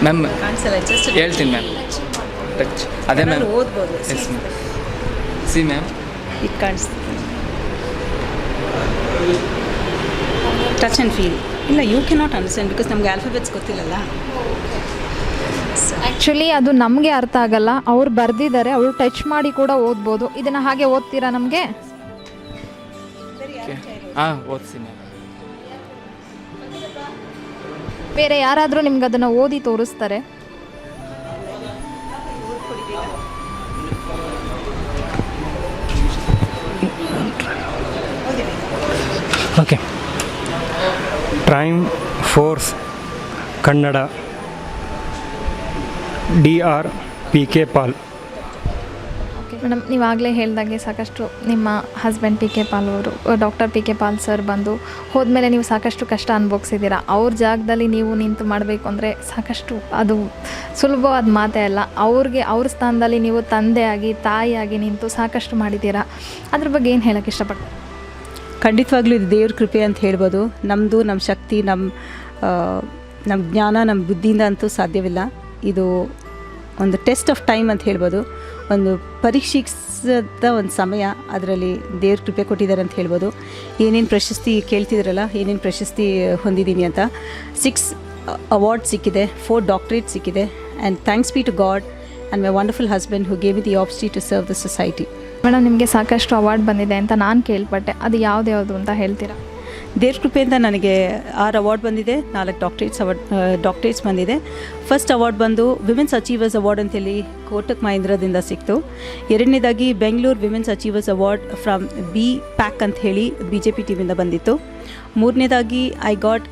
ಮ್ಯಾಮ್ ಹೇಳ್ತೀನಿ ಮ್ಯಾಮ್. ಟಚ್ ಅದೇ ಮ್ಯಾಮ್, ಓದ್ಬೋದು. Yes ma'am. ಸಿ ಮ್ಯಾಮ್, ಇದು ಕಾಣಿಸ್ತೀನಿ. Touch and feel. ಇಲ್ಲ, ಯು ಕೆನಾಟ್ ಅಂಡರ್ಸ್ಟ್ಯಾಂಡ್ ಬಿಕಾಸ್ ನಮಗೆ ಆಲ್ಫಾಬೆಟ್ಸ್ ಗೊತ್ತಿಲ್ಲಲ್ಲ. ಆ್ಯಕ್ಚುಲಿ ಅದು ನಮಗೆ ಅರ್ಥ ಆಗಲ್ಲ, ಅವ್ರು ಬರೆದಿದ್ದಾರೆ, ಅವರು ಟಚ್ ಮಾಡಿ ಕೂಡ ಓದ್ಬೋದು. ಇದನ್ನು ಹಾಗೆ ಓದ್ತೀರಾ ನಮಗೆ? ಹಾಂ, ಓದ್ತೀನಿ. ಬೇರೆ ಯಾರಾದರೂ ನಿಮ್ಗೆ ಅದನ್ನು ಓದಿ ತೋರಿಸ್ತಾರೆ? Okay. Prime force Kannada, DR PK Paul. Okay madam, ನೀವಾಗಲೇ ಹೇಳ್ದಾಗೆ ಸಾಕಷ್ಟು ನಿಮ್ಮ ಹಸ್ಬೆಂಡ್ PK ಪಾಲ್ ಅವರು, ಡಾಕ್ಟರ್ PK ಪಾಲ್ ಸರ್ ಬಂದು ಹೋದ್ಮೇಲೆ ನೀವು ಸಾಕಷ್ಟು ಕಷ್ಟ ಅನುಭವಿಸಿದ್ದೀರಾ. ಅವ್ರ ಜಾಗದಲ್ಲಿ ನೀವು ನಿಂತು ಮಾಡಬೇಕು ಅಂದರೆ ಸಾಕಷ್ಟು ಅದು ಸುಲಭವಾದ ಮಾತೇ ಅಲ್ಲ. ಅವ್ರ ಸ್ಥಾನದಲ್ಲಿ ನೀವು ತಂದೆಯಾಗಿ ತಾಯಿಯಾಗಿ ನಿಂತು ಸಾಕಷ್ಟು ಮಾಡಿದ್ದೀರಾ. ಅದ್ರ ಬಗ್ಗೆ ಏನು ಹೇಳೋಕ್ಕೆ ಇಷ್ಟಪಡ್ತೀನಿ? ಖಂಡಿತವಾಗ್ಲೂ ಇದು ದೇವ್ರ ಕೃಪೆ ಅಂತ ಹೇಳ್ಬೋದು. ನಮ್ಮದು ನಮ್ಮ ಶಕ್ತಿ, ನಮ್ಮ ಜ್ಞಾನ, ನಮ್ಮ ಬುದ್ಧಿಯಿಂದ ಅಂತೂ ಸಾಧ್ಯವಿಲ್ಲ. ಇದು ಒಂದು ಟೆಸ್ಟ್ ಆಫ್ ಟೈಮ್ ಅಂತ ಹೇಳ್ಬೋದು, ಒಂದು ಪರೀಕ್ಷಿಸಿದ ಒಂದು ಸಮಯ. ಅದರಲ್ಲಿ ದೇವ್ರ ಕೃಪೆ ಕೊಟ್ಟಿದ್ದಾರೆ ಅಂತ ಹೇಳ್ಬೋದು. ಏನೇನು ಪ್ರಶಸ್ತಿ ಕೇಳ್ತಿದ್ರಲ್ಲ, ಏನೇನು ಪ್ರಶಸ್ತಿ ಹೊಂದಿದ್ದೀನಿ ಅಂತ, 6 ಅವಾರ್ಡ್ ಸಿಕ್ಕಿದೆ, 4 ಡಾಕ್ಟ್ರೇಟ್ ಸಿಕ್ಕಿದೆ. And thanks be to God and my wonderful husband who gave me the opportunity to serve the society. Madam, ನಿಮಗೆ ಸಾಕಷ್ಟು ಅವಾರ್ಡ್ ಬಂದಿದೆ ಅಂತ ನಾನು ಕೇಳ್ಪಟ್ಟೆ, ಅದು ಯಾವ್ದು ಅಂತ ಹೇಳ್ತೀರಾ? ದೇವ್ರ ಕೃಪೆಯಿಂದ ನನಗೆ 6 ಅವಾರ್ಡ್ ಬಂದಿದೆ, 4 ಡಾಕ್ಟ್ರೇಟ್ಸ್ ಬಂದಿದೆ. ಫಸ್ಟ್ ಅವಾರ್ಡ್ ಬಂದು ವಿಮೆನ್ಸ್ ಅಚೀವರ್ಸ್ ಅವಾರ್ಡ್ ಅಂತೇಳಿ ಕೋಟಕ್ ಮಹೇಂದ್ರದಿಂದ ಸಿಕ್ತು. ಎರಡನೇದಾಗಿ Bengaluru women's achievers award from BPAC ಅಂತ ಹೇಳಿ BJP ಟೀಮಿಂದ ಬಂದಿತ್ತು. ಮೂರನೇದಾಗಿ ಐ ಗಾಟ್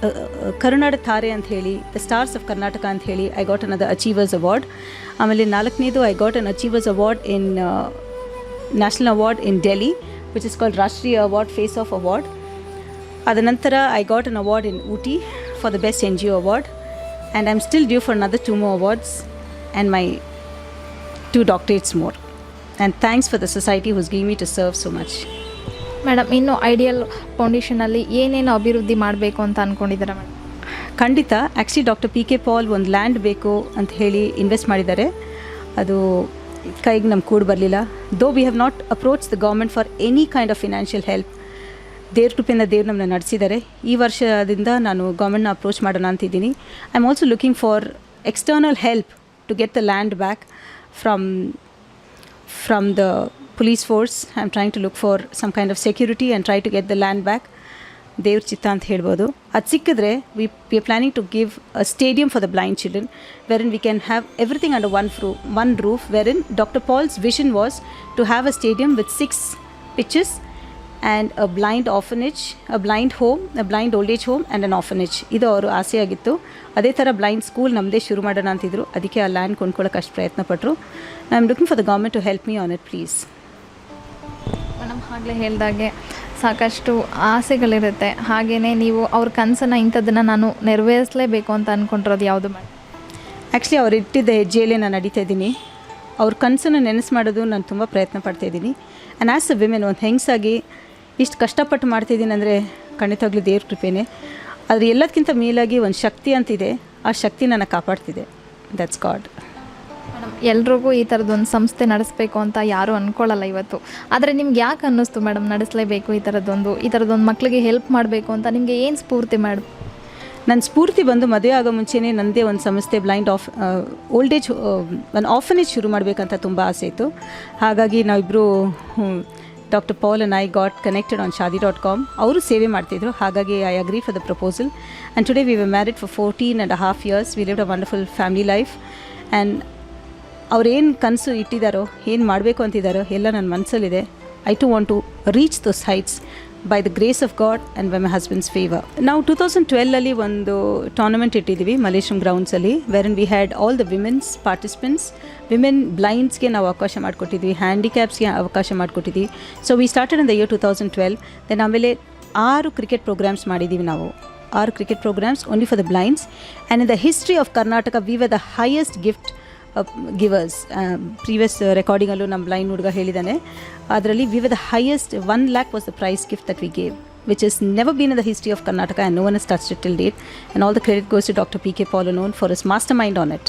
ಕರುನಾಡ ತಾರೆ ಅಂತ ಹೇಳಿ ದ ಸ್ಟಾರ್ಸ್ ಆಫ್ ಕರ್ನಾಟಕ ಅಂತ ಹೇಳಿ I got another achievers award. ಆಮೇಲೆ 4ನೇದು I got an achievers award in national award in Delhi which is called ರಾಷ್ಟ್ರೀಯ ಅವಾರ್ಡ್, ಫೇಸ್ ಆಫ್ ಅವಾರ್ಡ್. ಅದ ನಂತರ I got an award in Ooty for the best NGO award. And I am still due for another 2 more awards and my 2 doctorates more. And thanks for the society who's given me to serve so much. Madam, ಇನ್ನು ideal ಫೌಂಡೇಶನಲ್ಲಿ ಏನೇನು ಅಭಿವೃದ್ಧಿ ಮಾಡಬೇಕು ಅಂತ ಅಂದ್ಕೊಂಡಿದ್ದೀರಾ madam? ಖಂಡಿತ. Actually doctor PK Pal ಒಂದು land ಬೇಕು ಅಂತ ಹೇಳಿ ಇನ್ವೆಸ್ಟ್ ಮಾಡಿದ್ದಾರೆ. ಅದು ಕೈಗೆ ನಮ್ಗೆ ಕೂಡ ಬರಲಿಲ್ಲ. ದೋ we have not approach the government for any kind of financial help. ದೇವ್ರ ಕೃಪೆಯಿಂದ ದೇವ್ರು ನಮ್ಮನ್ನ ನಡೆಸಿದ್ದಾರೆ. ಈ ವರ್ಷದಿಂದ ನಾನು ಗೌರ್ಮೆಂಟ್ನ ಅಪ್ರೋಚ್ ಮಾಡೋಣ ಅಂತಿದ್ದೀನಿ. I am also looking for external help to get the land back from the police force. I'm trying to look for some kind of security and try to get the land back. ದೇವ್ರ ಚಿತ್ತ ಅಂತ ಹೇಳ್ಬೋದು. ಅದು ಸಿಕ್ಕಿದ್ರೆ we are planning to give a stadium for the blind children wherein we can have everything under one roof, wherein Dr. Paul's vision was to have a stadium with 6 pitches and a blind orphanage, a blind home, a blind old age home and an orphanage. ಇದು ಅವರು ಆಸೆಯಾಗಿತ್ತು. ಅದೇ ಥರ blind school ನಮ್ಮದೇ ಶುರು ಮಾಡೋಣ ಅಂತಿದ್ರು. ಅದಕ್ಕೆ ಆ ಲ್ಯಾಂಡ್ ಕೊಂಡ್ಕೊಳ್ಳೋಕೆ ಅಷ್ಟು ಪ್ರಯತ್ನ ಪಟ್ಟರು. I am looking for the government to help me on it please. Madam, ಆಗಲೇ ಹೇಳಿದಾಗೆ ಸಾಕಷ್ಟು ಆಸೆಗಳಿರುತ್ತೆ. ಹಾಗೆಯೇ ನೀವು ಅವ್ರ ಕನಸನ್ನು ಇಂಥದ್ದನ್ನು ನಾನು ನೆರವೇರಿಸಲೇಬೇಕು ಅಂತ ಅಂದ್ಕೊಂಡಿರೋದು ಯಾವುದು ಮೇಡಮ್? ಆ್ಯಕ್ಚುಲಿ ಅವ್ರು ಇಟ್ಟಿದ್ದ ಹೆಜ್ಜೆಯಲ್ಲೇ ನಾನು ನಡೀತಾ ಇದ್ದೀನಿ. ಅವ್ರ ಕನಸನ್ನು ನೆನೆಸು ಮಾಡೋದು ನಾನು ತುಂಬ ಪ್ರಯತ್ನ ಪಡ್ತಾಯಿದ್ದೀನಿ. ಆ್ಯಂಡ್ ಆ್ಯಸ್ ಅ ವಿಮೆನ್, ಒಂದು ಹೆಂಗಸಾಗಿ ಇಷ್ಟು ಕಷ್ಟಪಟ್ಟು ಮಾಡ್ತಾಯಿದ್ದೀನಿ ಅಂದರೆ ಖಂಡಿತವಾಗ್ಲೂ ದೇವ್ರ ಕೃಪೆನೇ. ಆದರೆ ಎಲ್ಲದಕ್ಕಿಂತ ಮೇಲಾಗಿ ಒಂದು ಶಕ್ತಿ ಅಂತಿದೆ, ಆ ಶಕ್ತಿ ನನ್ನ ಕಾಪಾಡ್ತಿದೆ. That's god. ಮೇಡಮ್, ಎಲ್ರಿಗೂ ಈ ಥರದ್ದೊಂದು ಸಂಸ್ಥೆ ನಡೆಸಬೇಕು ಅಂತ ಯಾರೂ ಅಂದ್ಕೊಳ್ಳಲ್ಲ ಇವತ್ತು. ಆದರೆ ನಿಮ್ಗೆ ಯಾಕೆ ಅನ್ನಿಸ್ತು ಮೇಡಮ್ ನಡೆಸಲೇಬೇಕು ಈ ಥರದ್ದೊಂದು ಮಕ್ಕಳಿಗೆ ಹೆಲ್ಪ್ ಮಾಡಬೇಕು ಅಂತ? ನಿಮಗೆ ಏನು ಸ್ಫೂರ್ತಿ ಮೇಡಮ್? ನನ್ನ ಸ್ಫೂರ್ತಿ ಬಂದು ಮದುವೆ ಆಗೋ ಮುಂಚೆನೇ ನನ್ನದೇ ಒಂದು ಸಂಸ್ಥೆ ಬ್ಲೈಂಡ್ ಓಲ್ಡ್ ಏಜ್ ಒಂದು ಆಫನೇಜ್ ಶುರು ಮಾಡಬೇಕಂತ ತುಂಬ ಆಸೆ ಇತ್ತು. ಹಾಗಾಗಿ ನಾವಿಬ್ಬರು doctor Paul and I got connected on shadi.com. ಅವರು ಸೇವೆ ಮಾಡ್ತಿದ್ರು. ಹಾಗಾಗಿ I agree for the proposal. And today we were married for 14.5 years. We lived a wonderful family life. And ಅವ್ರೇನು ಕನಸು ಇಟ್ಟಿದ್ದಾರೋ, ಏನು ಮಾಡಬೇಕು ಅಂತಿದ್ದಾರೋ ಎಲ್ಲ ನನ್ನ ಮನಸ್ಸಲ್ಲಿದೆ. I too want to reach those heights by the grace of God and by my husband's favor. ನಾವು 2012 ಒಂದು ಟೂರ್ನಮೆಂಟ್ ಇಟ್ಟಿದ್ದೀವಿ ಮಲೇಶ್ವರಂ ಗ್ರೌಂಡ್ಸಲ್ಲಿ, wherein we had all the women's participants. Women ಬ್ಲೈಂಡ್ಸ್ಗೆ ನಾವು ಅವಕಾಶ ಮಾಡಿಕೊಟ್ಟಿದ್ವಿ, ಹ್ಯಾಂಡಿಕ್ಯಾಪ್ಸ್ಗೆ ಅವಕಾಶ ಮಾಡಿಕೊಟ್ಟಿದ್ವಿ. So we started in the year 2012. Then ಆಮೇಲೆ 6 ಕ್ರಿಕೆಟ್ ಪ್ರೋಗ್ರಾಮ್ಸ್ ಮಾಡಿದ್ದೀವಿ ನಾವು. 6 cricket programmes only for the blinds. And in the history of Karnataka we were the highest gift givers. Previous ರೆಕಾರ್ಡಿಂಗಲ್ಲೂ ನಮ್ಮ ಬ್ಲೈಂಡ್ ಹುಡುಗ ಹೇಳಿದ್ದಾನೆ. ಅದರಲ್ಲಿ we were the highest 1 lakh was the prize gift that we gave, which has never been in the history of Karnataka and no one has touched it till date. And all the credit goes to Dr. PK Paul alone for his mastermind on it.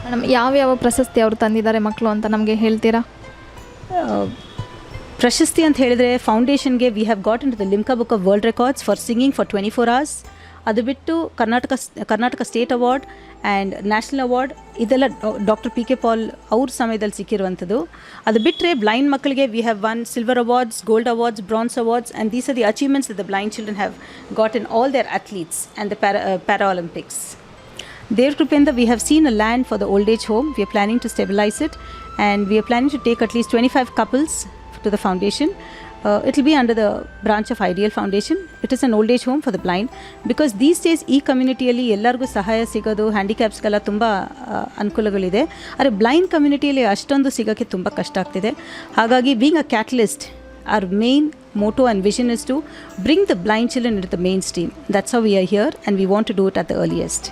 Madam, ಯಾವ್ಯಾವ ಪ್ರಶಸ್ತಿ ಅವರು ತಂದಿದ್ದಾರೆ ಮಕ್ಕಳು ಅಂತ ನಮಗೆ ಹೇಳ್ತೀರಾ? ಪ್ರಶಸ್ತಿ ಅಂತ ಹೇಳಿದ್ರೆ ಫೌಂಡೇಶನ್ಗೆ we have got into the Limca book of world records for singing for 24 hours. ಅದು ಬಿಟ್ಟು Karnataka state award and national award ಇದೆಲ್ಲ ಡಾಕ್ಟರ್ ಪಿ ಕೆ ಪಾಲ್ ಅವ್ರ ಸಮಯದಲ್ಲಿ ಸಿಕ್ಕಿರುವಂಥದ್ದು. ಅದು ಬಿಟ್ಟರೆ ಬ್ಲೈಂಡ್ ಮಕ್ಕಳಿಗೆ we have won silver awards, gold awards, bronze awards, and these are the achievements that the blind children have got in all their athletes and the Paralympics. Dear Krupendra, we have seen a land for the old age home. We are planning to stabilize it, and we are planning to take at least 25 couples to the foundation. It will be under the branch of Ideal Foundation. It is an old age home for the blind, because these days ಈ ಕಮ್ಯುನಿಟಿಯಲ್ಲಿ ಎಲ್ಲರಿಗೂ ಸಹಾಯ ಸಿಗೋದು ಹ್ಯಾಂಡಿಕ್ಯಾಪ್ಸ್ಗೆಲ್ಲ ತುಂಬ ಅನುಕೂಲಗಳಿದೆ. ಆದರೆ blind ಕಮ್ಯುನಿಟಿಯಲ್ಲಿ ಅಷ್ಟೊಂದು ಸಿಗೋಕ್ಕೆ ತುಂಬ ಕಷ್ಟ ಆಗ್ತಿದೆ. ಹಾಗಾಗಿ being a catalyst, our main motto and vision is to bring the blind children into the mainstream. That's how we are here, and we want to do it at the earliest.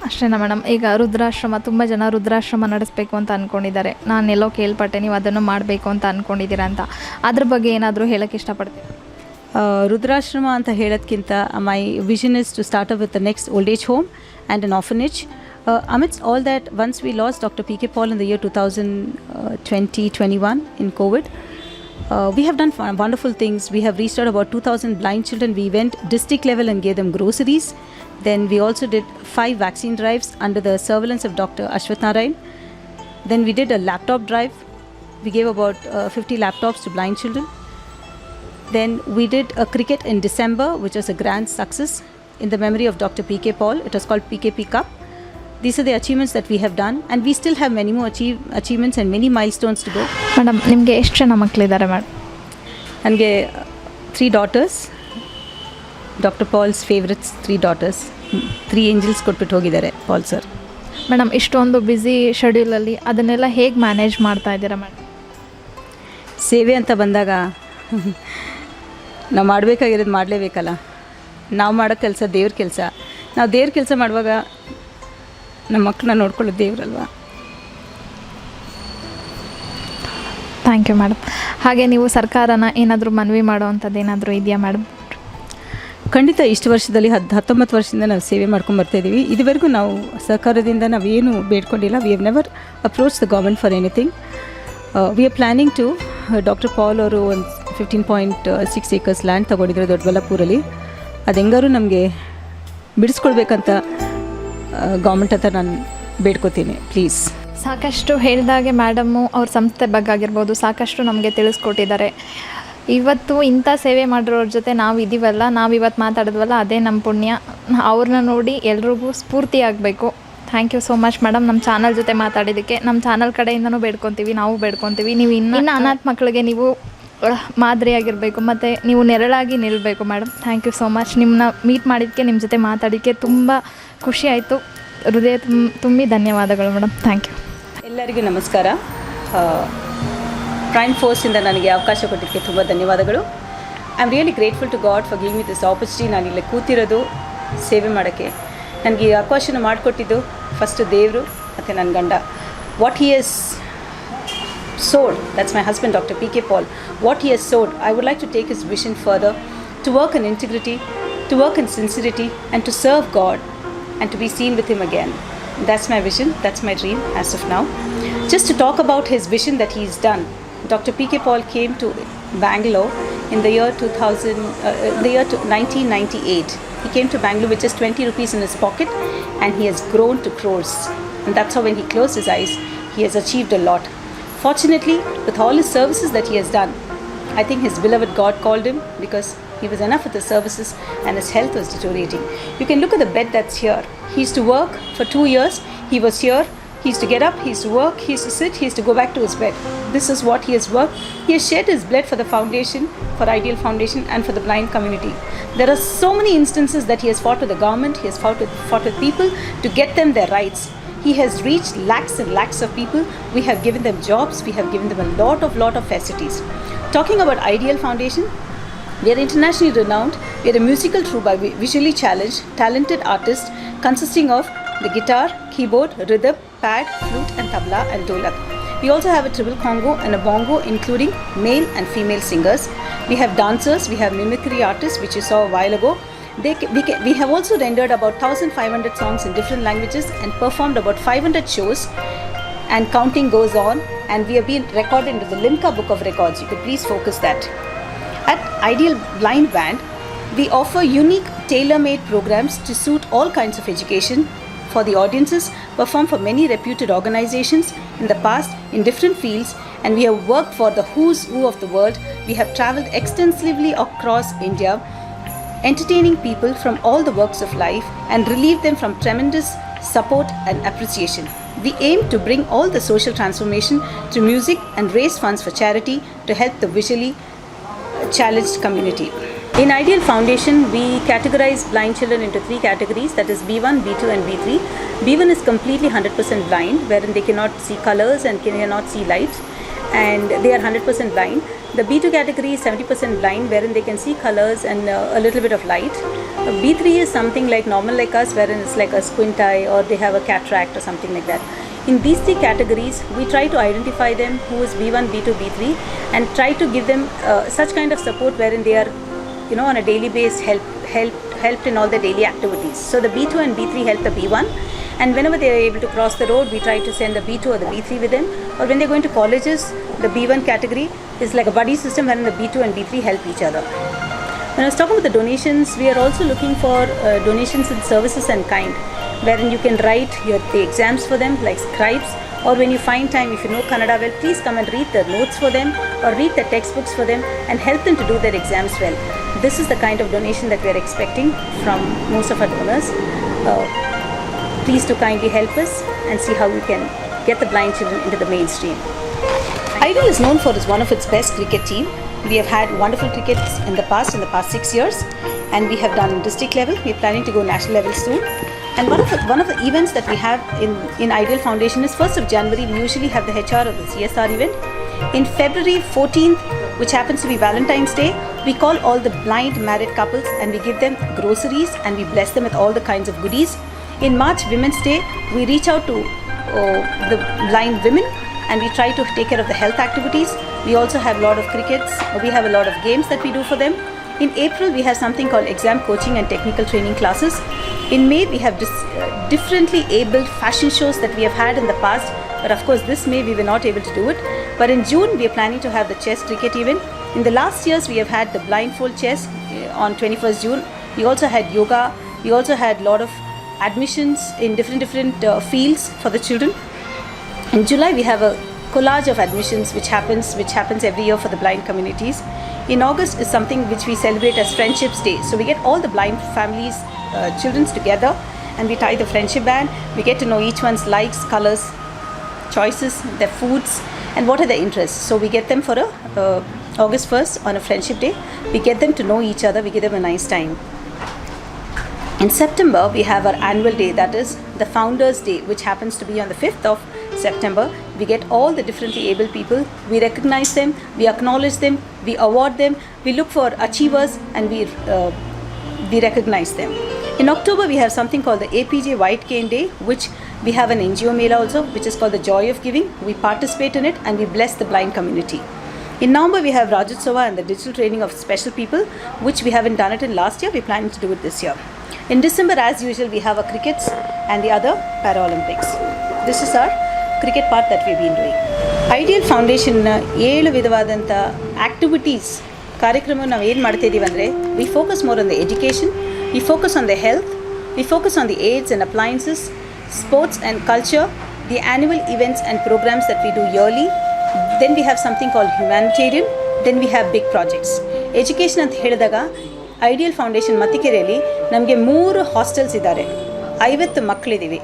ಅಷ್ಟೇನಾ madam? ಈಗ ರುದ್ರಾಶ್ರಮ, ತುಂಬ ಜನ ರುದ್ರಾಶ್ರಮ ನಡೆಸಬೇಕು ಅಂತ ಅಂದ್ಕೊಂಡಿದ್ದಾರೆ. ನಾನೆಲ್ಲೋ ಕೇಳ್ಪಟ್ಟೆ ನೀವು ಅದನ್ನು ಮಾಡಬೇಕು ಅಂತ ಅಂದ್ಕೊಂಡಿದ್ದೀರಾ ಅಂತ. ಅದ್ರ ಬಗ್ಗೆ ಏನಾದರೂ ಹೇಳೋಕ್ಕೆ ಇಷ್ಟಪಡ್ತೀನಿ? ರುದ್ರಾಶ್ರಮ ಅಂತ ಹೇಳೋದಕ್ಕಿಂತ my vision is to start up with the next old age home and an orphanage. Amidst all that, once we lost Dr. P.K. Paul in the year 2020-21 in COVID, we have done wonderful things. We have reached out about 2,000 blind children. We went district level and gave them groceries. Then we also did 5 vaccine drives under the surveillance of Dr. Ashwath Narayan. Then we did a laptop drive. We gave about 50 laptops to blind children. Then we did a cricket in December, which was a grand success in the memory of Dr. P.K. Paul. It was called PKP Cup. These are the achievements that we have done, and we still have many more achievements and many milestones to go. Madam, ನಿಮಗೆ ಎಷ್ಟು ಜನ ಮಕ್ಕಳಿದ್ದಾರೆ madam? ನನಗೆ 3 daughters. Dr. Paul's favorites, 3 daughters. 3 angels ಕೊಟ್ಬಿಟ್ಟು ಹೋಗಿದ್ದಾರೆ Pal sir. Madam, ಇಷ್ಟೊಂದು busy ಶೆಡ್ಯೂಲಲ್ಲಿ ಅದನ್ನೆಲ್ಲ ಹೇಗೆ ಮ್ಯಾನೇಜ್ ಮಾಡ್ತಾ ಇದ್ದೀರಾ ಮೇಡಮ್? ಸೇವೆ ಅಂತ ಬಂದಾಗ ನಾವು ಮಾಡಬೇಕಾಗಿರೋದು ಮಾಡಲೇಬೇಕಲ್ಲ. ನಾವು ಮಾಡೋ ಕೆಲಸ ದೇವ್ರ ಕೆಲಸ. ನಾವು ದೇವ್ರ ಕೆಲಸ ಮಾಡುವಾಗ ನಮ್ಮ ಮಕ್ಕಳನ್ನ ನೋಡ್ಕೊಳ್ಳೋದು ದೇವ್ರಲ್ವಾ. Thank you madam. ಹಾಗೆ ನೀವು ಸರ್ಕಾರನ ಏನಾದರೂ ಮನವಿ ಮಾಡೋವಂಥದ್ದು ಏನಾದರೂ ಇದೆಯಾ ಮೇಡಮ್? ಖಂಡಿತ. ಇಷ್ಟು ವರ್ಷದಲ್ಲಿ 19 ವರ್ಷದಿಂದ ನಾವು ಸೇವೆ ಮಾಡ್ಕೊಂಡು ಬರ್ತಾಯಿದ್ದೀವಿ. ಇದುವರೆಗೂ ನಾವು ಸರ್ಕಾರದಿಂದ ನಾವೇನು ಬೇಡ್ಕೊಂಡಿಲ್ಲ. We have never approach the government for anything. We are planning to doctor Paul ಅವರು ಒಂದು 15.6 acres ಲ್ಯಾಂಡ್ ತೊಗೊಂಡಿದ್ರು ದೊಡ್ಡಬಳ್ಳಾಪುರಲ್ಲಿ. ಅದು ಹೆಂಗಾರು ನಮಗೆ ಬಿಡಿಸ್ಕೊಳ್ಬೇಕಂತ ಗೌರ್ಮೆಂಟ್ ಹತ್ರ ನಾನು ಬೇಡ್ಕೋತೀನಿ, ಪ್ಲೀಸ್. ಸಾಕಷ್ಟು ಹೇಳಿದಾಗೆ ಮೇಡಮ್ಮು ಅವ್ರ ಸಂಸ್ಥೆ ಬಗ್ಗೆ ಆಗಿರ್ಬೋದು ಸಾಕಷ್ಟು ನಮಗೆ ತಿಳಿಸ್ಕೊಟ್ಟಿದ್ದಾರೆ. ಇವತ್ತು ಇಂಥ ಸೇವೆ ಮಾಡಿರೋರ ಜೊತೆ ನಾವು ಇದ್ದೀವಲ್ಲ, ನಾವು ಇವತ್ತು ಮಾತಾಡಿದ್ವಲ್ಲ, ಅದೇ ನಮ್ಮ ಪುಣ್ಯ. ಅವ್ರನ್ನ ನೋಡಿ ಎಲ್ರಿಗೂ ಸ್ಫೂರ್ತಿ ಆಗಬೇಕು. Thank you so much madam, ನಮ್ಮ ಚಾನಲ್ ಜೊತೆ ಮಾತಾಡಿದ್ದಕ್ಕೆ. ನಮ್ಮ ಚಾನಲ್ ಕಡೆಯಿಂದನೂ ಬೇಡ್ಕೊತೀವಿ, ನಾವು ಬೇಡ್ಕೊತೀವಿ. ನೀವು ಇನ್ನು ಅನಾಥ ಮಕ್ಕಳಿಗೆ ನೀವು ಮಾದರಿಯಾಗಿರಬೇಕು ಮತ್ತು ನೀವು ನೆರಳಾಗಿ ನಿಲ್ಲಬೇಕು madam. Thank you so much. ನಿಮ್ಮನ್ನ ಮೀಟ್ ಮಾಡಿದ್ದಕ್ಕೆ, ನಿಮ್ಮ ಜೊತೆ ಮಾತಾಡೋಕ್ಕೆ ತುಂಬ ಖುಷಿ ಆಯಿತು. ಹೃದಯ ತುಂಬಿ ಧನ್ಯವಾದಗಳು ಮೇಡಮ್. Thank you. ಎಲ್ಲರಿಗೂ ನಮಸ್ಕಾರ. ಪ್ರೈಮ್ ಫೋರ್ಸಿಂದ ನನಗೆ ಅವಕಾಶ ಕೊಟ್ಟಿದ್ದಕ್ಕೆ ತುಂಬ ಧನ್ಯವಾದಗಳು. I am really grateful to God for giving me this opportunity. ನಾನು ಇಲ್ಲಿ ಕೂತಿರೋದು ಸೇವೆ ಮಾಡೋಕ್ಕೆ. ನನಗೆ ಈ ಅವಕಾಶನ ಮಾಡಿಕೊಟ್ಟಿದ್ದು ಫಸ್ಟು ದೇವರು ಮತ್ತು ನನ್ನ ಗಂಡ. ವಾಟ್ ಹಿ ಹಸ್ sowed, that's my husband Dr. P.K. Paul, what he has sowed, I would like to take his vision further, to work in integrity, to work in sincerity, and to serve God and to be seen with him again. That's my vision, that's my dream as of now. Just to talk about his vision that he's done, Dr. P.K. Paul came to Bangalore in the year 1998. He came to Bangalore with just 20 rupees in his pocket, and he has grown to crores. And that's how when he closed his eyes, he has achieved a lot. Fortunately, with all his services that he has done, I think his beloved God called him, because he was enough with his services and his health was deteriorating. You can look at the bed that's here. He used to work for 2 years. He was here. He used to get up, he used to work, he used to sit, he used to go back to his bed. This is what he has worked. He has shed his blood for the foundation, for Ideal Foundation, and for the blind community. There are so many instances that he has fought with the government, he has fought with people to get them their rights. He has reached lakhs and lakhs of people. We have given them jobs, we have given them a lot of facilities. Talking about Ideal Foundation, we are internationally renowned. We are a musical troupe by visually challenged, talented artists consisting of the guitar, keyboard, rhythm, pad, flute and tabla and dholak. We also have a triple congo and a bongo, including male and female singers. We have dancers, we have mimicry artists, which you saw a while ago. We have also rendered about 1,500 songs in different languages and performed about 500 shows, and counting goes on, and we have been recorded into the Limca Book of Records. You could please focus that. At Ideal Blind Band, we offer unique tailor-made programs to suit all kinds of education for the audiences, performed for many reputed organizations in the past in different fields, and we have worked for the who's who of the world. We have traveled extensively across India, entertaining people from all the walks of life and relieved them from tremendous support and appreciation. We aim to bring all the social transformation through music and raise funds for charity to help the visually challenged community. In Ideal Foundation, we categorize blind children into 3 categories, that is B1, B2 and B3. B1 is completely 100% blind, wherein they cannot see colors and cannot see light, and they are 100% blind. The B2 category is 70% blind, wherein they can see colors and a little bit of light. B3 is something like normal like us, wherein it's like a squint eye or they have a cataract or something like that. In these 3 categories, we try to identify them who is B1, B2, B3, and try to give them such kind of support wherein they are, on a daily basis helped in all their daily activities. So the B2 and B3 help the B1, and whenever they are able to cross the road, we try to send the B2 or the B3 with them. Or when they're going to colleges, the B1 category is like a buddy system wherein the B2 and B3 help each other. When I was talking about the donations, we are also looking for donations in services and kind, wherein you can write the exams for them like scribes, or when you find time, if you know Kannada well, please come and read the notes for them or read the textbooks for them and help them to do their exams well. This is the kind of donation that we are expecting from most of our donors. Please do kindly help us and see how we can get the blind children into the mainstream. Ideal is known for one of its best cricket team. We have had wonderful crickets in the past 6 years, and we have done district level. We are planning to go national level soon. And one of the events that we have in Ideal Foundation is 1st of January, we usually have the HR of the CSR event. In February 14th, which happens to be Valentine's Day, we call all the blind married couples and we give them groceries and we bless them with all the kinds of goodies. In March, Women's Day, we reach out to the blind women and we try to take care of the health activities. We also have a lot of crickets, we have a lot of games that we do for them. In April, we have something called exam coaching and technical training classes. In May, we have differently abled fashion shows that we have had in the past, but of course this May we were not able to do it. But in June, we are planning to have the chess cricket event. In the last years, we have had the blindfold chess on 21st June. We also had yoga. We also had a lot of admissions in different fields for the children. In July, we have a collage of admissions which happens every year for the blind communities. In August is something which we celebrate as Friendships Day. So we get all the blind families, children together, and we tie the friendship band. We get to know each one's likes, colors, choices, their foods, and what are their interests. So we get them for August 1st on a Friendship Day. We get them to know each other. We give them a nice time. In September, we have our annual day, that is the Founders Day, which happens to be on the 5th of September. We get all the differently able people, we recognize them, we acknowledge them, we award them, we look for achievers and we recognize them. In October, we have something called the APJ White Cane Day, which we have an NGO Mela also, which is called the Joy of Giving. We participate in it and we bless the blind community. In November, we have Rajotsava and the digital training of special people, which we haven't done it in last year. We're planning to do it this year. In December, as usual, we have our crickets and the other Paralympics. This is our cricket part that we've been doing. Ideal Foundation 7 ವಿಧವಾದಂಥ activities ಕಾರ್ಯಕ್ರಮ ನಾವು ಏನು ಮಾಡ್ತಾ ಇದ್ದೀವಿ ಅಂದರೆ we focus more on the education, we focus on the health, we focus on the aids and appliances, sports and culture, the annual events and programmes that we do yearly. Then we have something called humanitarian, then we have big projects. Education ಅಂತ ಹೇಳಿದಾಗ ideal foundation ಮತ್ತಿಕೆರೆಯಲ್ಲಿ ನಮಗೆ 3 hostels ಇದ್ದಾರೆ, 50 ಮಕ್ಕಳಿದ್ದೀವಿ.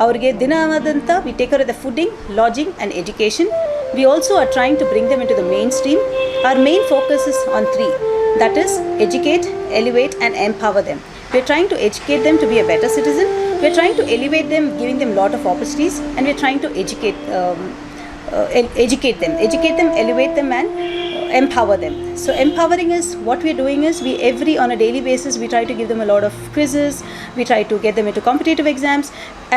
ಅವರಿಗೆ ದಿನವಾದಂಥ we take care of the fooding, lodging and education. We also are trying to bring them into the mainstream. Our main focus is on 3, that is educate, elevate and empower them. We are trying to educate them to be a better citizen. We are trying to elevate them, giving them a lot of opportunities, and we are trying to educate them, elevate them and empower them. So empowering is what we are doing is on a daily basis we try to give them a lot of quizzes, we try to get them into competitive exams,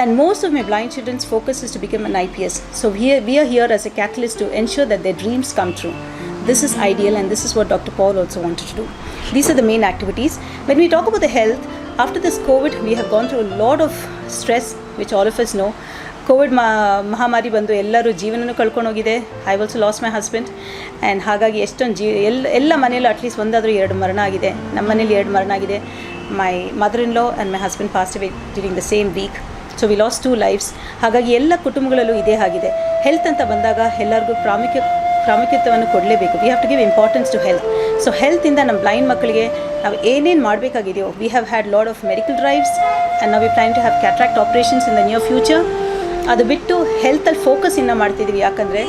and most of my blind children's focus is to become an IPS. So we are here as a catalyst to ensure that their dreams come true. This is ideal and this is what Dr. Paul also wanted to do. These are the main activities. When we talk about the health, after this COVID, we have gone through a lot of stress, which all of us know. Covid ಮಹಾಮಾರಿ ಬಂದು ಎಲ್ಲರೂ ಜೀವನನೂ ಕಳ್ಕೊಂಡೋಗಿದೆ. I also lost my husband and ಹಾಗಾಗಿ ಎಷ್ಟೊಂದು ಎಲ್ಲ ಮನೆಯಲ್ಲೂ at least ಒಂದಾದರೂ 2 ಮರಣ ಆಗಿದೆ. ನಮ್ಮ ಮನೇಲಿ 2 ಮರಣ ಆಗಿದೆ. my mother-in-law and my husband passed away during the same week. So we last 2 lives. ಹಾಗಾಗಿ ಎಲ್ಲ ಕುಟುಂಬಗಳಲ್ಲೂ ಇದೇ ಆಗಿದೆ. ಹೆಲ್ತ್ ಅಂತ ಬಂದಾಗ ಎಲ್ಲರಿಗೂ ಪ್ರಾಮುಖ್ಯತೆಯನ್ನು ಕೊಡಲೇಬೇಕು. We have to give importance to health. So ಹೆಲ್ತಿಂದ ನಮ್ಮ ಬ್ಲೈಂಡ್ ಮಕ್ಕಳಿಗೆ ನಾವು ಏನೇನು ಮಾಡಬೇಕಾಗಿದೆಯೋ, we have had lot of medical drives and ನಾವು we plan to have cataract operations in the near future. ಅದು ಬಿಟ್ಟು ಹೆಲ್ತಲ್ಲಿ ಫೋಕಸ್ ಇನ್ನೂ ಮಾಡ್ತಿದ್ದೀವಿ. ಯಾಕಂದರೆ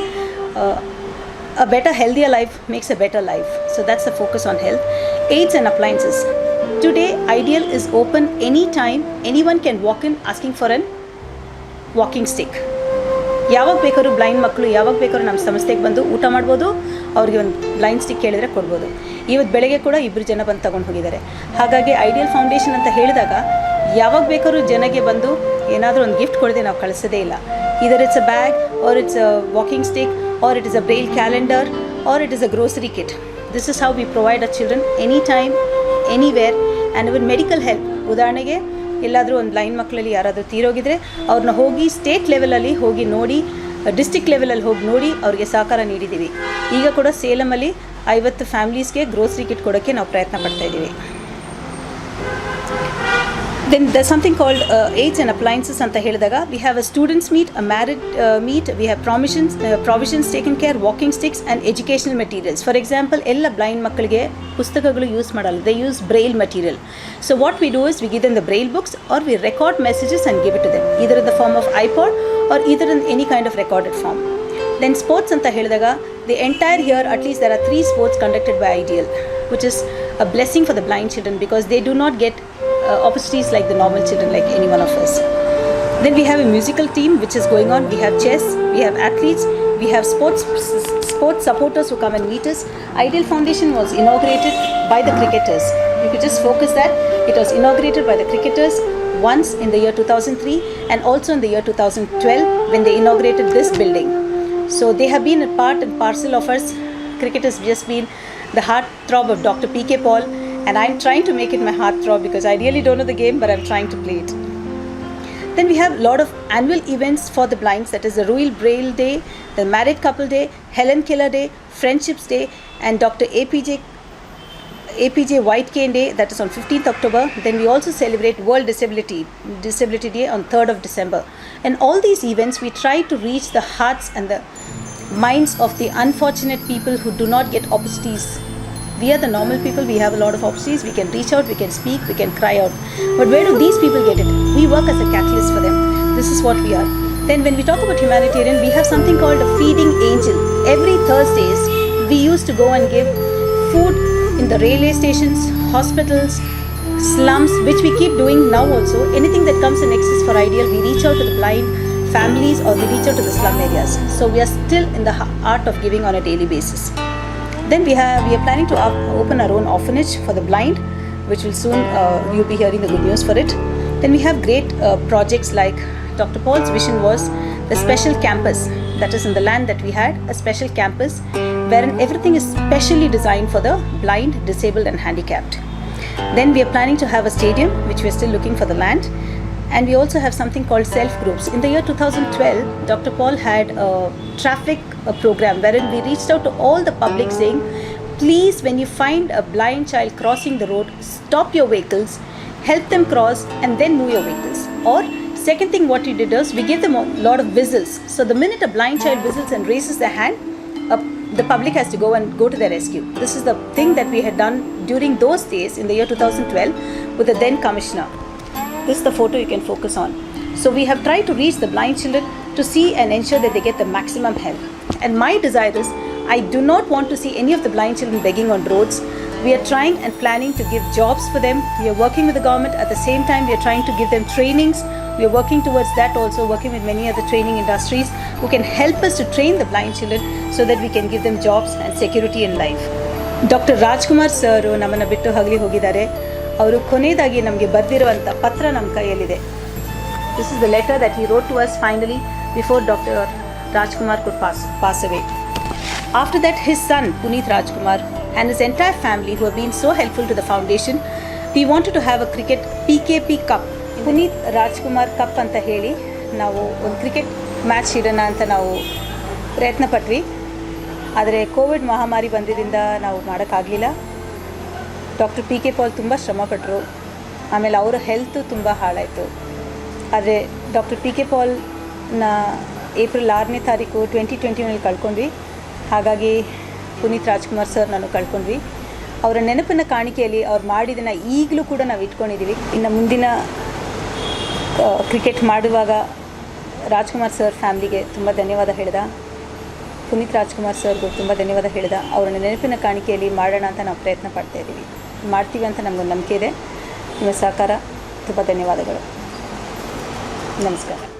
a better healthier life makes a better life. So that's the focus on health. Aids and appliances. Today Ideal is open anytime. Anyone can walk in asking for an walking stick. ಯಾವಾಗ ಬೇಕಾದ್ರೂ blind ಮಕ್ಕಳು ಯಾವಾಗ ಬೇಕಾದ್ರೂ ನಮ್ಮ ಸಂಸ್ಥೆಗೆ ಬಂದು ಊಟ ಮಾಡ್ಬೋದು, ಅವ್ರಿಗೆ ಒಂದು ಬ್ಲೈಂಡ್ ಸ್ಟಿಕ್ ಕೇಳಿದರೆ ಕೊಡ್ಬೋದು. ಇವತ್ತು ಬೆಳಗ್ಗೆ ಕೂಡ 2 ಜನ ಬಂದು ತೊಗೊಂಡು ಹೋಗಿದ್ದಾರೆ. ಹಾಗಾಗಿ ಐಡಿಯಲ್ ಫೌಂಡೇಶನ್ ಅಂತ ಹೇಳಿದಾಗ ಯಾವಾಗ ಬೇಕಾದ್ರೂ ಜನಗೆ ಬಂದು ಏನಾದರೂ ಒಂದು ಗಿಫ್ಟ್ ಕೊಡದೆ ನಾವು ಕಳಿಸೋದೇ ಇಲ್ಲ. Either it's a bag or it's a walking stick or it is a braille calendar or it is a grocery kit. This is how we provide our children anytime, anywhere, and even medical help. ಉದಾಹರಣೆಗೆ ಎಲ್ಲಾದರೂ ಒಂದು blind ಮಕ್ಕಳಲ್ಲಿ ಯಾರಾದರೂ ತೀರೋಗಿದ್ರೆ ಅವ್ರನ್ನ ಹೋಗಿ state ಲೆವೆಲಲ್ಲಿ ಹೋಗಿ ನೋಡಿ, ಡಿಸ್ಟ್ರಿಕ್ಟ್ ಲೆವೆಲಲ್ಲಿ ಹೋಗಿ ನೋಡಿ ಅವ್ರಿಗೆ ಸಹಕಾರ ನೀಡಿದ್ದೀವಿ. ಈಗ ಕೂಡ ಸೇಲಮಲ್ಲಿ 50 ಫ್ಯಾಮಿಲೀಸ್ಗೆ ಗ್ರೋಸರಿ ಕಿಟ್ ಕೊಡೋಕ್ಕೆ ನಾವು ಪ್ರಯತ್ನ ಪಡ್ತಾಯಿದ್ದೀವಿ. Then there's something called aids and appliances ಅಂತ ಹೇಳಿದಾಗ we have a students meet, a married meet, we have provisions taken care, walking sticks and educational materials. For example, ಎಲ್ಲ ಬ್ಲೈಂಡ್ ಮಕ್ಕಳಿಗೆ ಪುಸ್ತಕಗಳು ಯೂಸ್ ಮಾಡಲ್ಲ, they use braille material. So what we do is we give them the braille books or we record messages and give it to them, either in the form of iPod or either in any kind of recorded form. Then sports ಅಂತ ಹೇಳಿದಾಗ the entire year at least there are 3 sports conducted by Ideal, which is a blessing for the blind children because they do not get opportunities like the normal children, like any one of us. Then we have a musical team which is going on. We have chess, we have athletes, we have sports supporters who come and meet us. Ideal Foundation was inaugurated by the cricketers. You could just focus that it was inaugurated by the cricketers once in the year 2003 and also in the year 2012 when they inaugurated this building. So they have been a part and parcel of us. Cricket has just been the heartthrob of Dr. P.K. Paul. And I'm trying to make it my heartthrob because I really don't know the game, but I'm trying to play it. Then we have a lot of annual events for the blinds. That is the Royal Braille Day, the Married Couple Day, Helen Keller Day, Friendships Day, and Dr. APJ White Cane Day. That is on 15th October. Then we also celebrate World Disability Day on 3rd of December. And all these events, we try to reach the hearts and the minds of the unfortunate people who do not get opportunities. We are the normal people, we have a lot of opportunities, we can reach out, we can speak, we can cry out. But where do these people get it? We work as a catalyst for them. This is what we are. Then when we talk about humanitarian, we have something called a feeding angel. Every Thursdays, we used to go and give food in the railway stations, hospitals, slums, which we keep doing now also. Anything that comes in excess for Ideal, we reach out to the blind families or we reach out to the slum areas. So we are still in the art of giving on a daily basis. Then we are planning to open our own orphanage for the blind, which will soon, you'll be hearing the good news for it. Then we have great projects like Dr. Paul's vision was the special campus, that is in the land that we had, a special campus wherein everything is specially designed for the blind, disabled and handicapped. Then we are planning to have a stadium, which we are still looking for the land. And we also have something called self groups. In the year 2012, Dr. Paul had a traffic program wherein we reached out to all the public saying, please, when you find a blind child crossing the road, stop your vehicles, help them cross and then move your vehicles. Or second thing what we did is we gave them a lot of whistles. So the minute a blind child whistles and raises their hand, the public has to go to their rescue. This is the thing that we had done during those days in the year 2012 with the then commissioner. This is the photo you can focus on. So we have tried to reach the blind children to see and ensure that they get the maximum help. And my desire is, I do not want to see any of the blind children begging on roads. We are trying and planning to give jobs for them. We are working with the government. At the same time, we are trying to give them trainings. We are working towards that also, working with many other training industries who can help us to train the blind children so that we can give them jobs and security in life. Dr. Rajkumar sir ನಮ್ಮನ್ನು ಬಿಟ್ಟು ಹಗಲಿ ಹೋಗಿದ್ದಾರೆ. ಅವರು ಕೊನೆಯದಾಗಿ ನಮಗೆ ಬರೆದಿರುವಂಥ ಪತ್ರ ನಮ್ಮ ಕೈಯಲ್ಲಿದೆ. This is the letter that he wrote to us finally before Dr. Rajkumar could pass away. After that, his son Puneet Rajkumar and his entire family who have been so helpful to the foundation, we wanted to have a cricket PKP Cup. Puneet Rajkumar Cup ಅಂತ ಹೇಳಿ ನಾವು ಒಂದು cricket match ಇಡೋಣ ಅಂತ ನಾವು ಪ್ರಯತ್ನ ಪಟ್ವಿ. ಆದರೆ Covid ಮಹಾಮಾರಿ ಬಂದಿದ್ದರಿಂದ ನಾವು ಮಾಡೋಕ್ಕಾಗಲಿಲ್ಲ. ಡಾಕ್ಟರ್ ಪಿ ಕೆ ಪಾಲ್ ತುಂಬ ಶ್ರಮಪಟ್ಟರು. ಆಮೇಲೆ ಅವರ ಹೆಲ್ತು ತುಂಬ ಹಾಳಾಯಿತು. ಆದರೆ ಡಾಕ್ಟರ್ ಪಿ ಕೆ ಪಾಲ್ನ ಏಪ್ರಿಲ್ 6ನೇ ತಾರೀಕು 2021 ಕಳ್ಕೊಂಡ್ವಿ. ಹಾಗಾಗಿ ಪುನೀತ್ ರಾಜ್ಕುಮಾರ್ ಸರ್ ನಾನು ಕಳ್ಕೊಂಡ್ವಿ. ಅವರ ನೆನಪಿನ ಕಾಣಿಕೆಯಲ್ಲಿ ಅವ್ರು ಮಾಡಿದ್ದನ್ನು ಈಗಲೂ ಕೂಡ ನಾವು ಇಟ್ಕೊಂಡಿದ್ದೀವಿ. ಇನ್ನು ಮುಂದಿನ ಕ್ರಿಕೆಟ್ ಮಾಡುವಾಗ ರಾಜ್ಕುಮಾರ್ ಸರ್ ಫ್ಯಾಮ್ಲಿಗೆ ತುಂಬ ಧನ್ಯವಾದ ಹೇಳ್ದ, ಪುನೀತ್ ರಾಜ್ಕುಮಾರ್ ಸರ್ಗೂ ತುಂಬ ಧನ್ಯವಾದ ಹೇಳ್ದ. ಅವರ ನೆನಪಿನ ಕಾಣಿಕೆಯಲ್ಲಿ ಮಾಡೋಣ ಅಂತ ನಾವು ಪ್ರಯತ್ನ ಪಡ್ತಾಯಿದ್ದೀವಿ, ಮಾಡ್ತೀವಿ ಅಂತ ನಮಗೊಂದು ನಂಬಿಕೆ ಇದೆ. ನಿಮ್ಮ ಸಹಕಾರ ತುಂಬ ಧನ್ಯವಾದಗಳು. ನಮಸ್ಕಾರ.